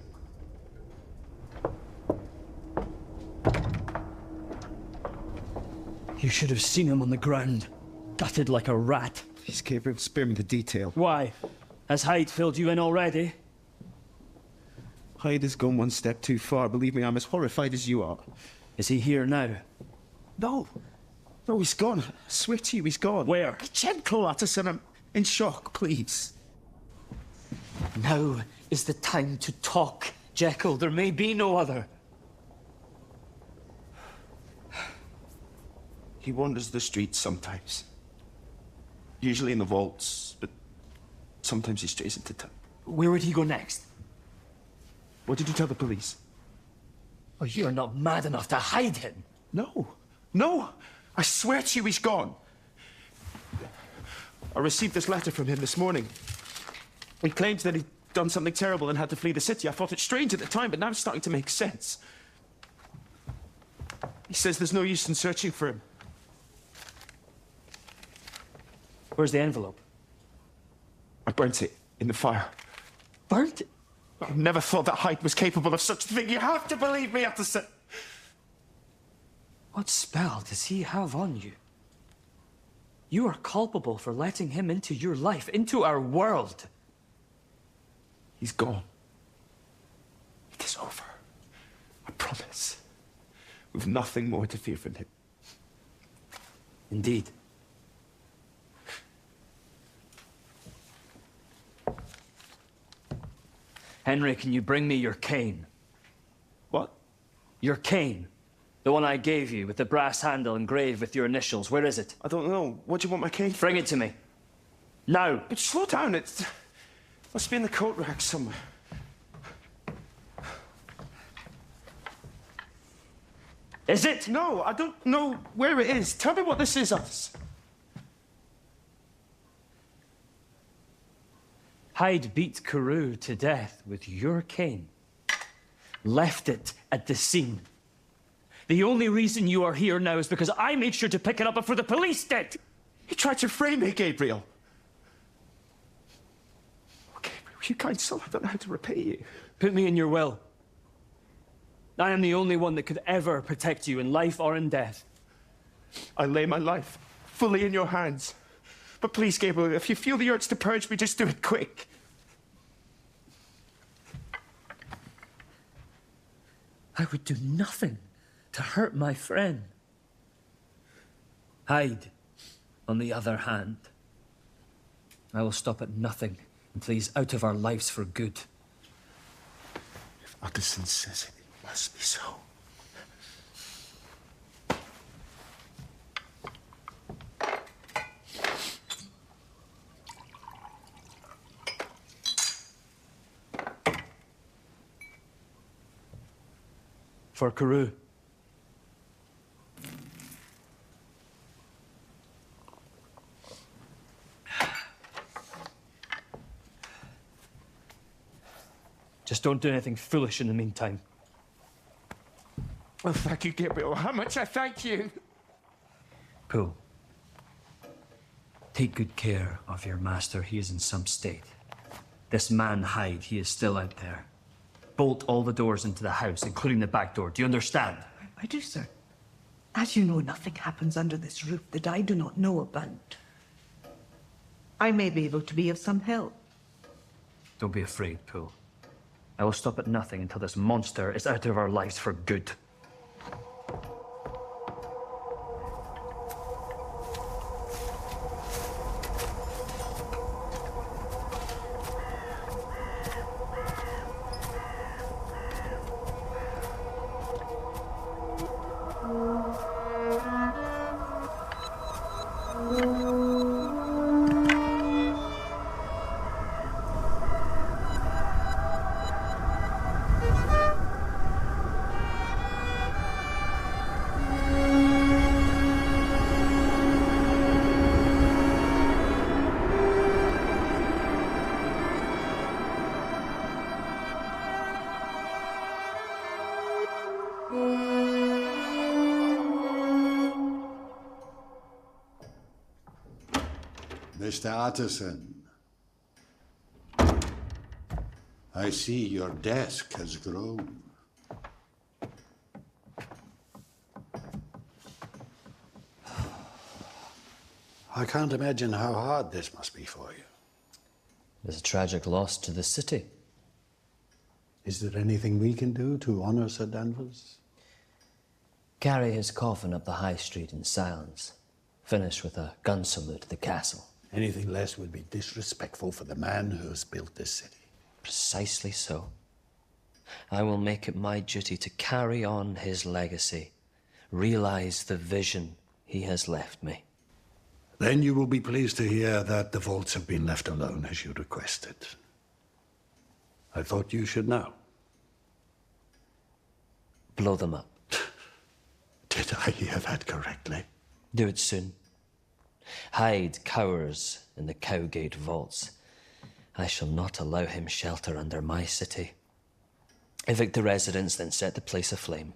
You should have seen him on the ground, gutted like a rat. Please, Gabriel, spare me the detail. Why? Has Hyde filled you in already? Hyde has gone one step too far. Believe me, I'm as horrified as you are. Is he here now? No. No, he's gone. I swear to you, he's gone. Where? Jekyll, Utterson, I'm in shock, please. Now is the time to talk, Jekyll. There may be no other. He wanders the streets sometimes. Usually in the vaults, but sometimes he strays into town. Where would he go next? What did you tell the police? Oh, you're not mad enough to hide him. No. No! I swear to you, he's gone. I received this letter from him this morning. He claims that he'd done something terrible and had to flee the city. I thought it strange at the time, but now it's starting to make sense. He says there's no use in searching for him. Where's the envelope? I burnt it in the fire. Burnt it? I never thought that Hyde was capable of such a thing. You have to believe me, Utterson. What spell does he have on you? You are culpable for letting him into your life, into our world. He's gone. It is over. I promise. We've nothing more to fear from him. Indeed. Henry, can you bring me your cane? What? Your cane. The one I gave you, with the brass handle engraved with your initials. Where is it? I don't know. What do you want my cane for? Bring it to me. Now. But slow down. It must be in the coat rack somewhere. Is it? No, I don't know where it is. Tell me what this is, Utterson. Hyde beat Carew to death with your cane. Left it at the scene. The only reason you are here now is because I made sure to pick it up before the police did. He tried to frame me, Gabriel. Oh, Gabriel, you kind soul, I don't know how to repay you. Put me in your will. I am the only one that could ever protect you in life or in death. I lay my life fully in your hands. But please, Gabriel, if you feel the urge to purge me, just do it quick. I would do nothing to hurt my friend. Hyde, on the other hand, I will stop at nothing until he's out of our lives for good. If Utterson says it, it must be so. For Carew. Just don't do anything foolish in the meantime. Oh, thank you, Gabriel. How much I thank you. Poole. Take good care of your master. He is in some state. This man Hyde, he is still out there. Bolt all the doors into the house, including the back door. Do you understand? I do, sir. As you know, nothing happens under this roof that I do not know about. I may be able to be of some help. Don't be afraid, Poole. I will stop at nothing until this monster is out of our lives for good. Mr. Utterson, I see your desk has grown. I can't imagine how hard this must be for you. There's a tragic loss to the city. Is there anything we can do to honour Sir Danvers? Carry his coffin up the high street in silence. Finish with a gun salute to the castle. Anything less would be disrespectful for the man who has built this city. Precisely so. I will make it my duty to carry on his legacy, realize the vision he has left me. Then you will be pleased to hear that the vaults have been left alone as you requested. I thought you should know. Blow them up. Did I hear that correctly? Do it soon. Hyde cowers in the Cowgate vaults. I shall not allow him shelter under my city. Evict the residents, then set the place aflame.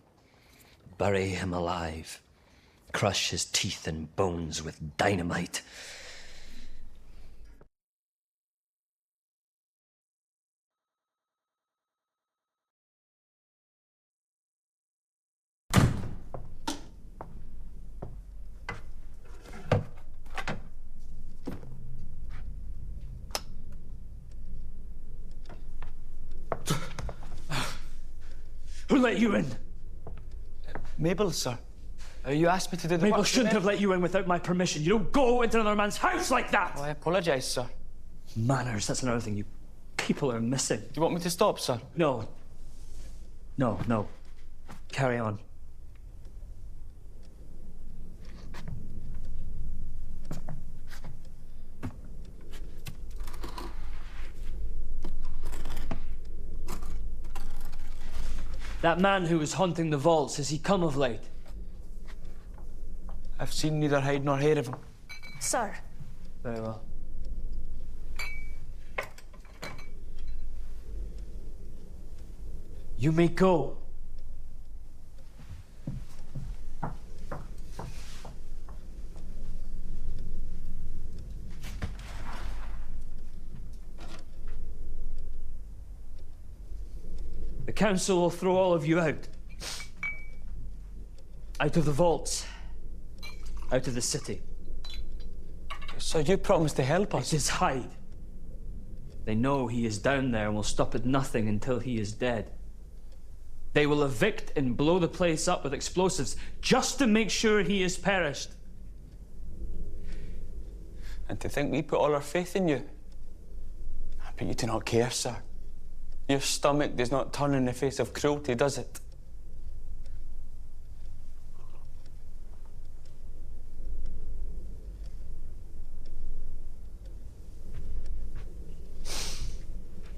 Bury him alive. Crush his teeth and bones with dynamite. Who let you in? Mabel, sir. You asked me to do the Mabel work. shouldn't have let you in without my permission. You don't go into another man's house like that! Oh, I apologise, sir. Manners, that's another thing you people are missing. Do you want me to stop, sir? No. No. Carry on. That man who was haunting the vaults, has he come of late? I've seen neither hide nor hair of him. Sir. Very well. You may go. The council will throw all of you out. Out of the vaults. Out of the city. So you promised to help us? It is Hyde. They know he is down there and will stop at nothing until he is dead. They will evict and blow the place up with explosives just to make sure he is perished. And to think we put all our faith in you. But you do not care, sir. Your stomach does not turn in the face of cruelty, does it?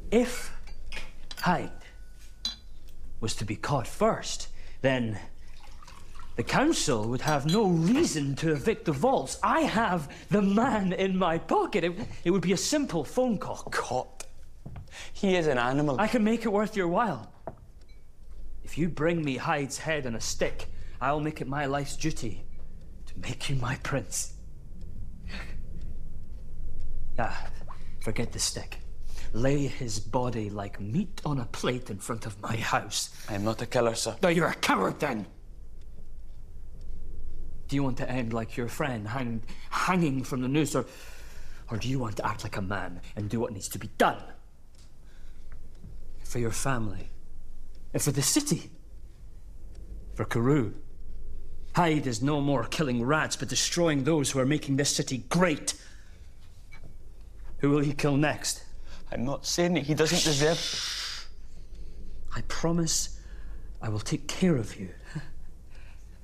If Hyde was to be caught first, then the council would have no reason to evict the vaults. I have the man in my pocket. It would be a simple phone call. Caught? He is an animal. I can make it worth your while. If you bring me Hyde's head on a stick, I'll make it my life's duty to make you my prince. Forget the stick. Lay his body like meat on a plate in front of my house. I am not a killer, sir. No, you're a coward then. Do you want to end like your friend, hanging from the noose, or do you want to act like a man and do what needs to be done? For your family, and for the city, for Carew. Hyde is no more killing rats, but destroying those who are making this city great. Who will he kill next? I'm not saying that he doesn't deserve... I promise I will take care of you.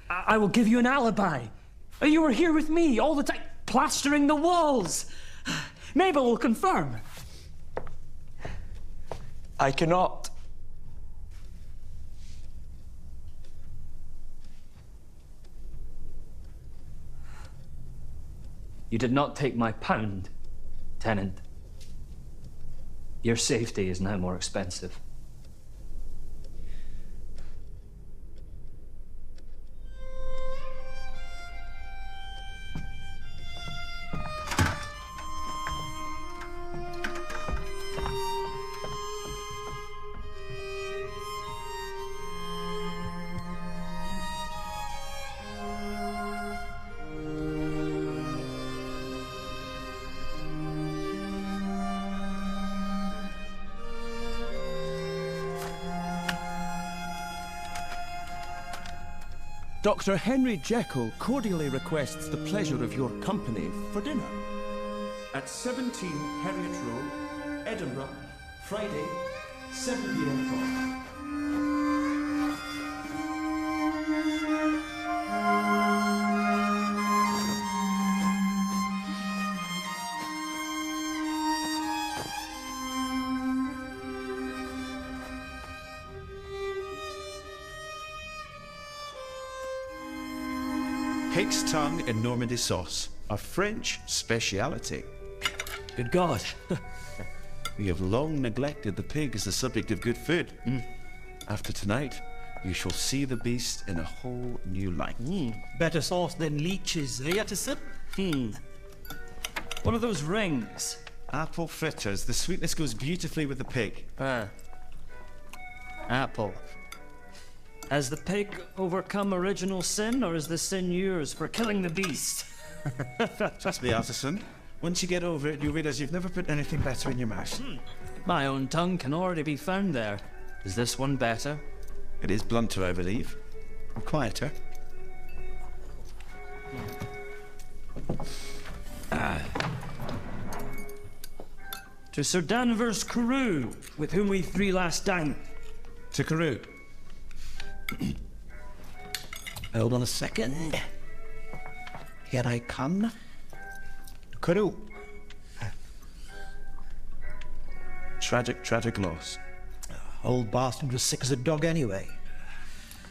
I will give you an alibi. You were here with me all the time, plastering the walls. Mabel will confirm. I cannot. You did not take my pound, tenant. Your safety is now more expensive. Dr. Henry Jekyll cordially requests the pleasure of your company for dinner. At 17 Harriet Road, Edinburgh, Friday, 7 p.m. Pig's tongue in Normandy sauce, a French speciality. Good God. We have long neglected the pig as the subject of good food. After tonight, you shall see the beast in a whole new light. Better sauce than leeches, eh, Utterson? What are those rings? Apple fritters. The sweetness goes beautifully with the pig. Apple. Has the pig overcome original sin, or is the sin yours for killing the beast? Trust me, Artisan. Once you get over it, you'll realise you've never put anything better in your mouth. My own tongue can already be found there. Is this one better? It is blunter, I believe. Or quieter. To Sir Danvers Carew, with whom we three last dined. To Carew. Hold on a second. Here I come. Carew. Tragic, tragic loss. Old bastard was sick as a dog anyway.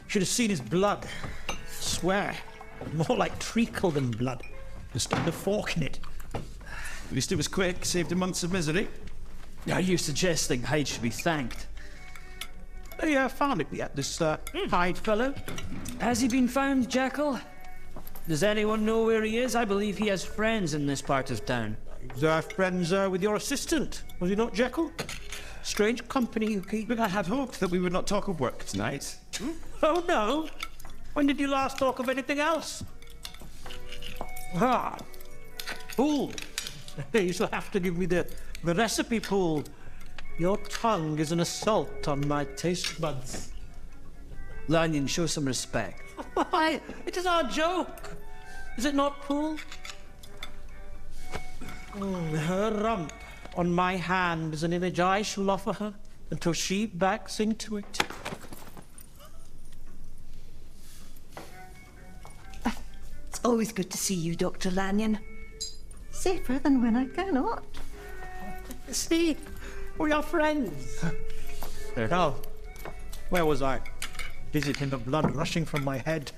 Should have seen his blood. Swear. More like treacle than blood. Just stuck a fork in it. At least it was quick, saved him months of misery. Are you suggesting Hyde should be thanked? They found it yet, this Hyde fellow. Has he been found, Jekyll? Does anyone know where he is? I believe he has friends in this part of town. Friends with your assistant, was he not, Jekyll? Strange company you keep. But I had hoped that we would not talk of work tonight. Oh, no? When did you last talk of anything else? Pool. You shall have to give me the recipe, Pool. Your tongue is an assault on my taste buds. Lanyon, show some respect. Why, it is our joke. Is it not, Pool? Her rump on my hand is an image I shall offer her until she backs into it. It's always good to see you, Dr. Lanyon. Safer than when I cannot. See, we are friends. Now, where was I? Visiting the blood rushing from my head.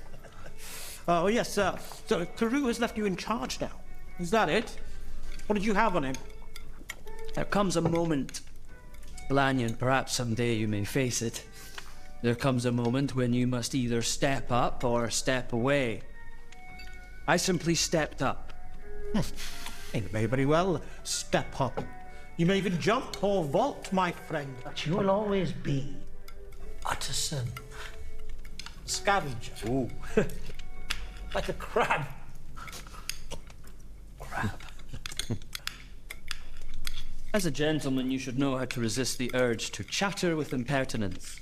Oh, yes, sir. So Carew has left you in charge now. Is that it? What did you have on him? There comes a moment, Lanyon, perhaps someday you may face it. There comes a moment when you must either step up or step away. I simply stepped up. You may very well step up. You may even jump or vault, my friend. But you will always be Utterson. Scavenger. Ooh. Like a crab. As a gentleman, you should know how to resist the urge to chatter with impertinence.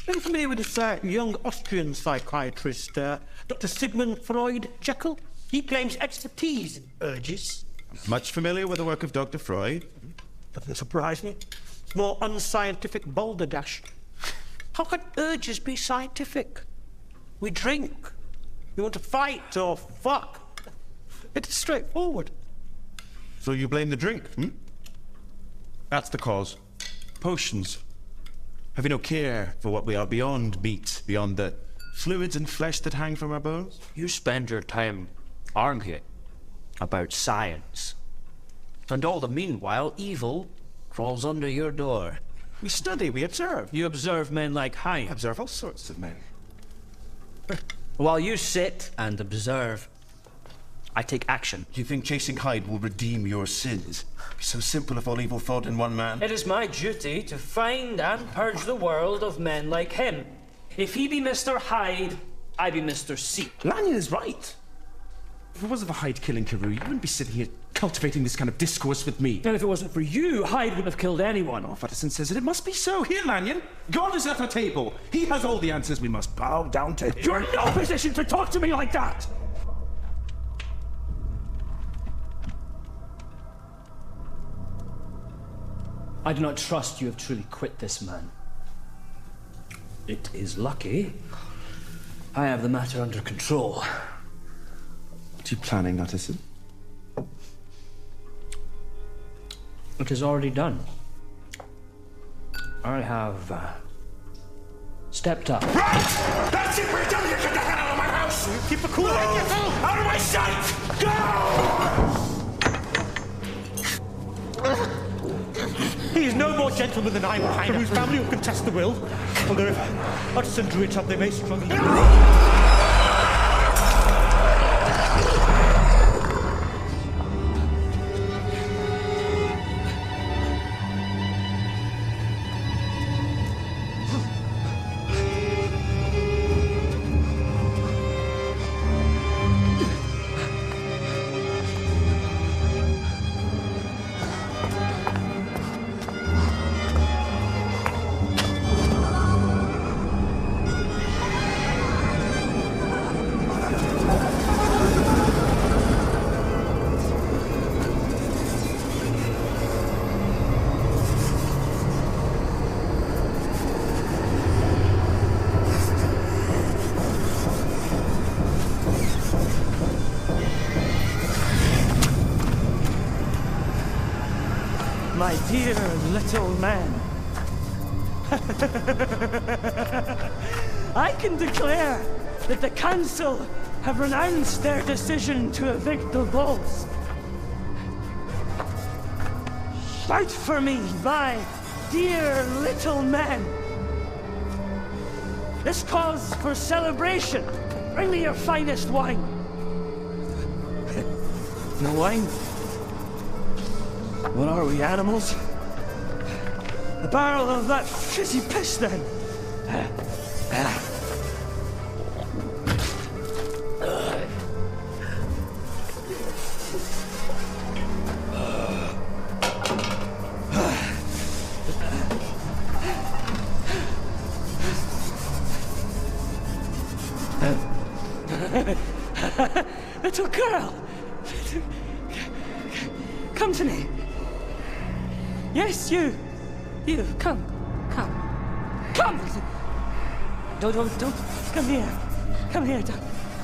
Are you familiar with this young Austrian psychiatrist, Dr. Sigmund Freud, Jekyll? He claims expertise in urges. Much familiar with the work of Dr. Freud. Doesn't surprise me. It's more unscientific balderdash. How can urges be scientific? We drink. We want to fight or fuck. It's straightforward. So you blame the drink, That's the cause. Potions. Have you no care for what we are beyond meat, beyond the fluids and flesh that hang from our bones? You spend your time arguing about science. And all the meanwhile, evil crawls under your door. We study, we observe. You observe men like Hyde. Observe all sorts of men. While you sit and observe, I take action. Do you think chasing Hyde will redeem your sins? So simple if all evil thought in one man. It is my duty to find and purge the world of men like him. If he be Mr. Hyde, I be Mr. C. Lanyon is right. If it wasn't for Hyde killing Carew, you wouldn't be sitting here cultivating this kind of discourse with me. And if it wasn't for you, Hyde wouldn't have killed anyone. Oh, if Utterson says it, it must be so. Here, Lanyon, God is at our table. He has all the answers. We must bow down to him. You're in no position to talk to me like that! I do not trust you have truly quit this man. It is lucky I have the matter under control. What are you planning, Utterson? It is already done. I have stepped up. Right! That's it! We're done! Get the hell out of my house! Keep the cool head, Out of my sight! Go! He is no more gentleman than I am, from whose family will contest the will. Although if Utterson drew it up, they may struggle. My dear little man. I can declare that the Council have renounced their decision to evict the Bulls. Shout for me, my dear little men. This calls for celebration. Bring me your finest wine. No wine? What are we, animals? A barrel of that fizzy piss, then. Little girl! Come to me. Yes, you, come. Don't, come here. Come here,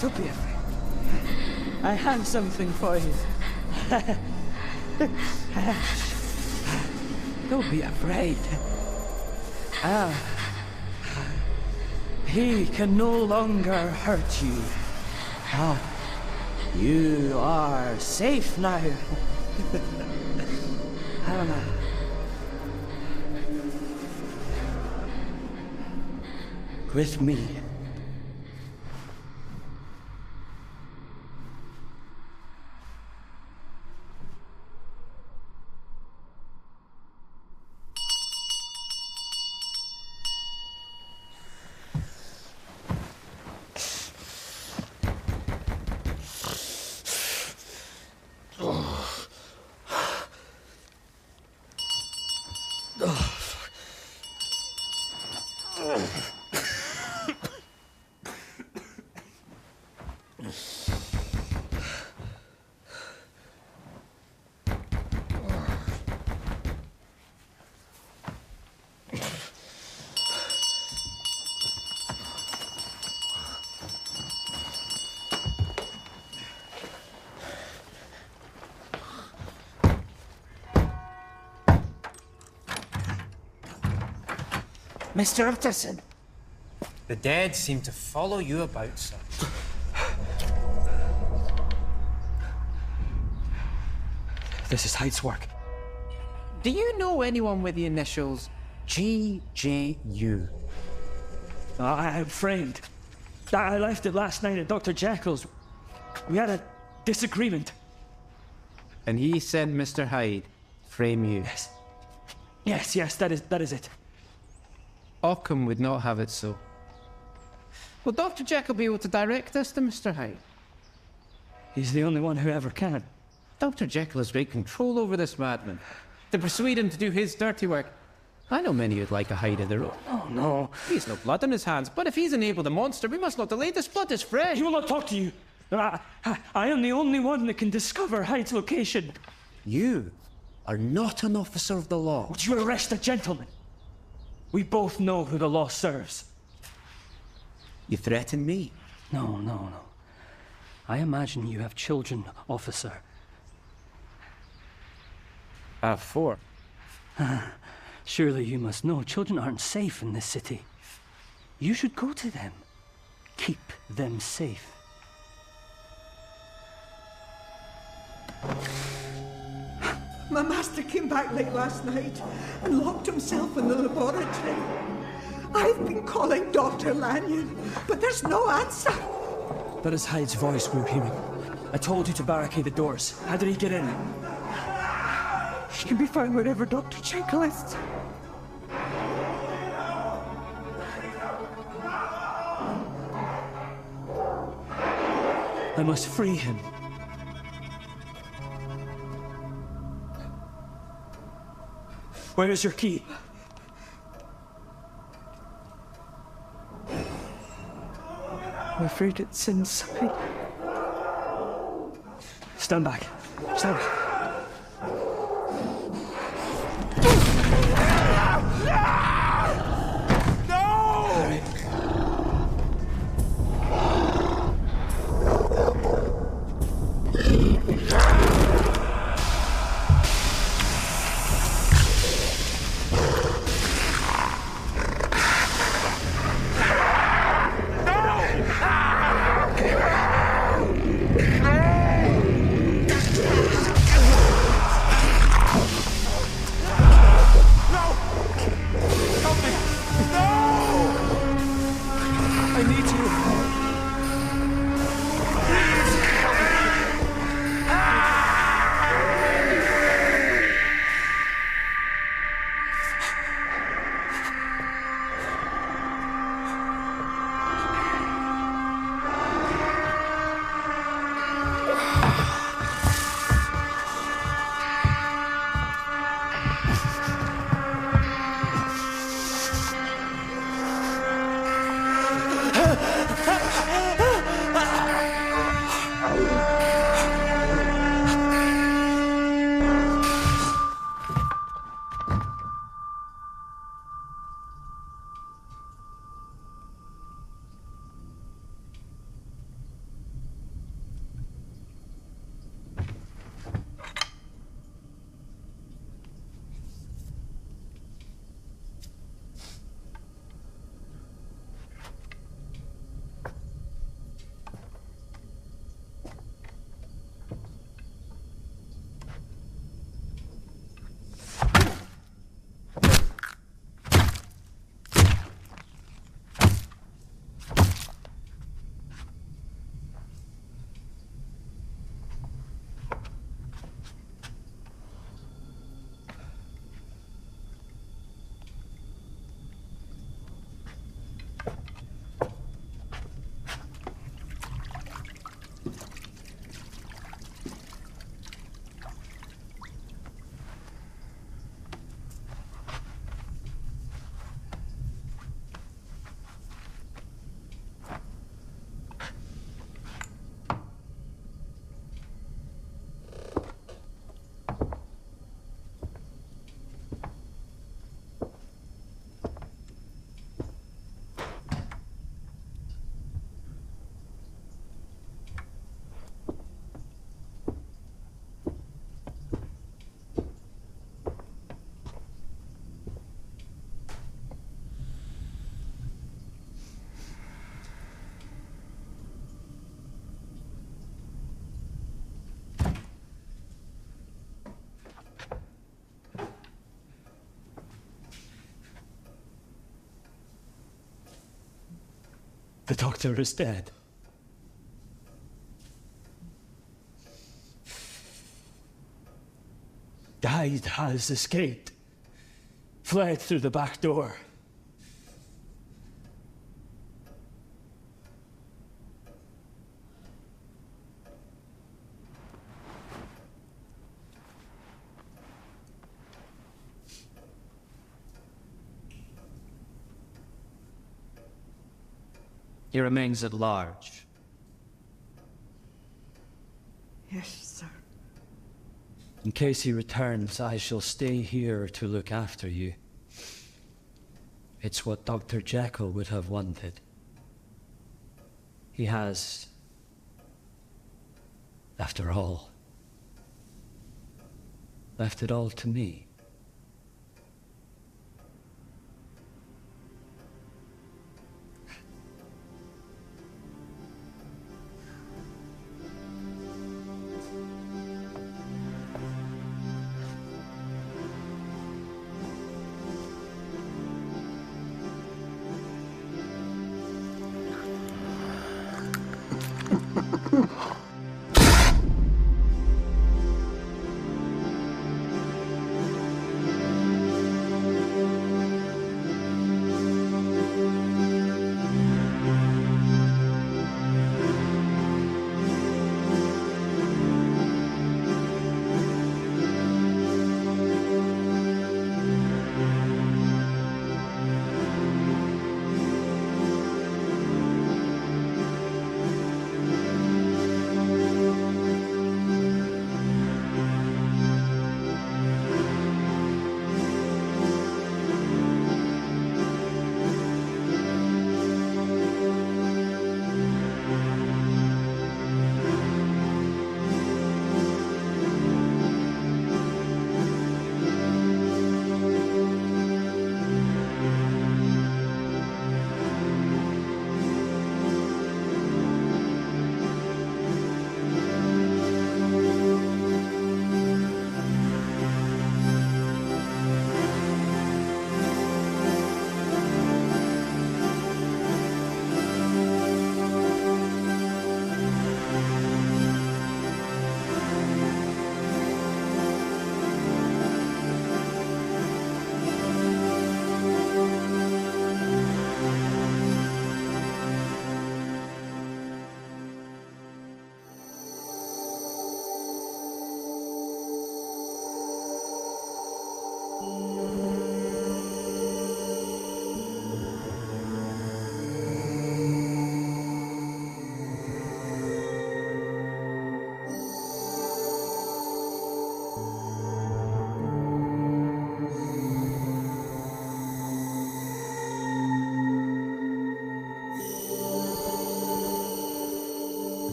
don't be afraid. I have something for you. Don't be afraid. He can no longer hurt you. You are safe now. With me. Mr. Utterson, the dead seem to follow you about, sir. This is Hyde's work. Do you know anyone with the initials GJU? I'm framed. I left it last night at Dr. Jekyll's. We had a disagreement. And he sent Mr. Hyde frame you? Yes, that is it. Occam would not have it so. Will Dr. Jekyll be able to direct us to Mr. Hyde? He's the only one who ever can. Dr. Jekyll has great control over this madman. To persuade him to do his dirty work. I know many who'd like a hide of their own. Oh, no. He's no blood on his hands, but if he's enabled the monster, we must not delay. This blood is fresh. He will not talk to you. I am the only one that can discover Hyde's location. You are not an officer of the law. Would you arrest a gentleman? We both know who the law serves. You threaten me? No. I imagine you have children, officer. I have 4. Surely you must know children aren't safe in this city. You should go to them. Keep them safe. My master came back late last night and locked himself in the laboratory. I've been calling Dr. Lanyon, but there's no answer. That is Hyde's voice we're hearing. I told you to barricade the doors. How did he get in? He can be found wherever Dr. Jekyll is. I must free him. Where is your key? I'm afraid it's inside. Stand back. Stand back. The doctor is dead. Hyde has escaped. Fled through the back door. He remains at large. Yes, sir. In case he returns, I shall stay here to look after you. It's what Dr. Jekyll would have wanted. He has, after all, left it all to me.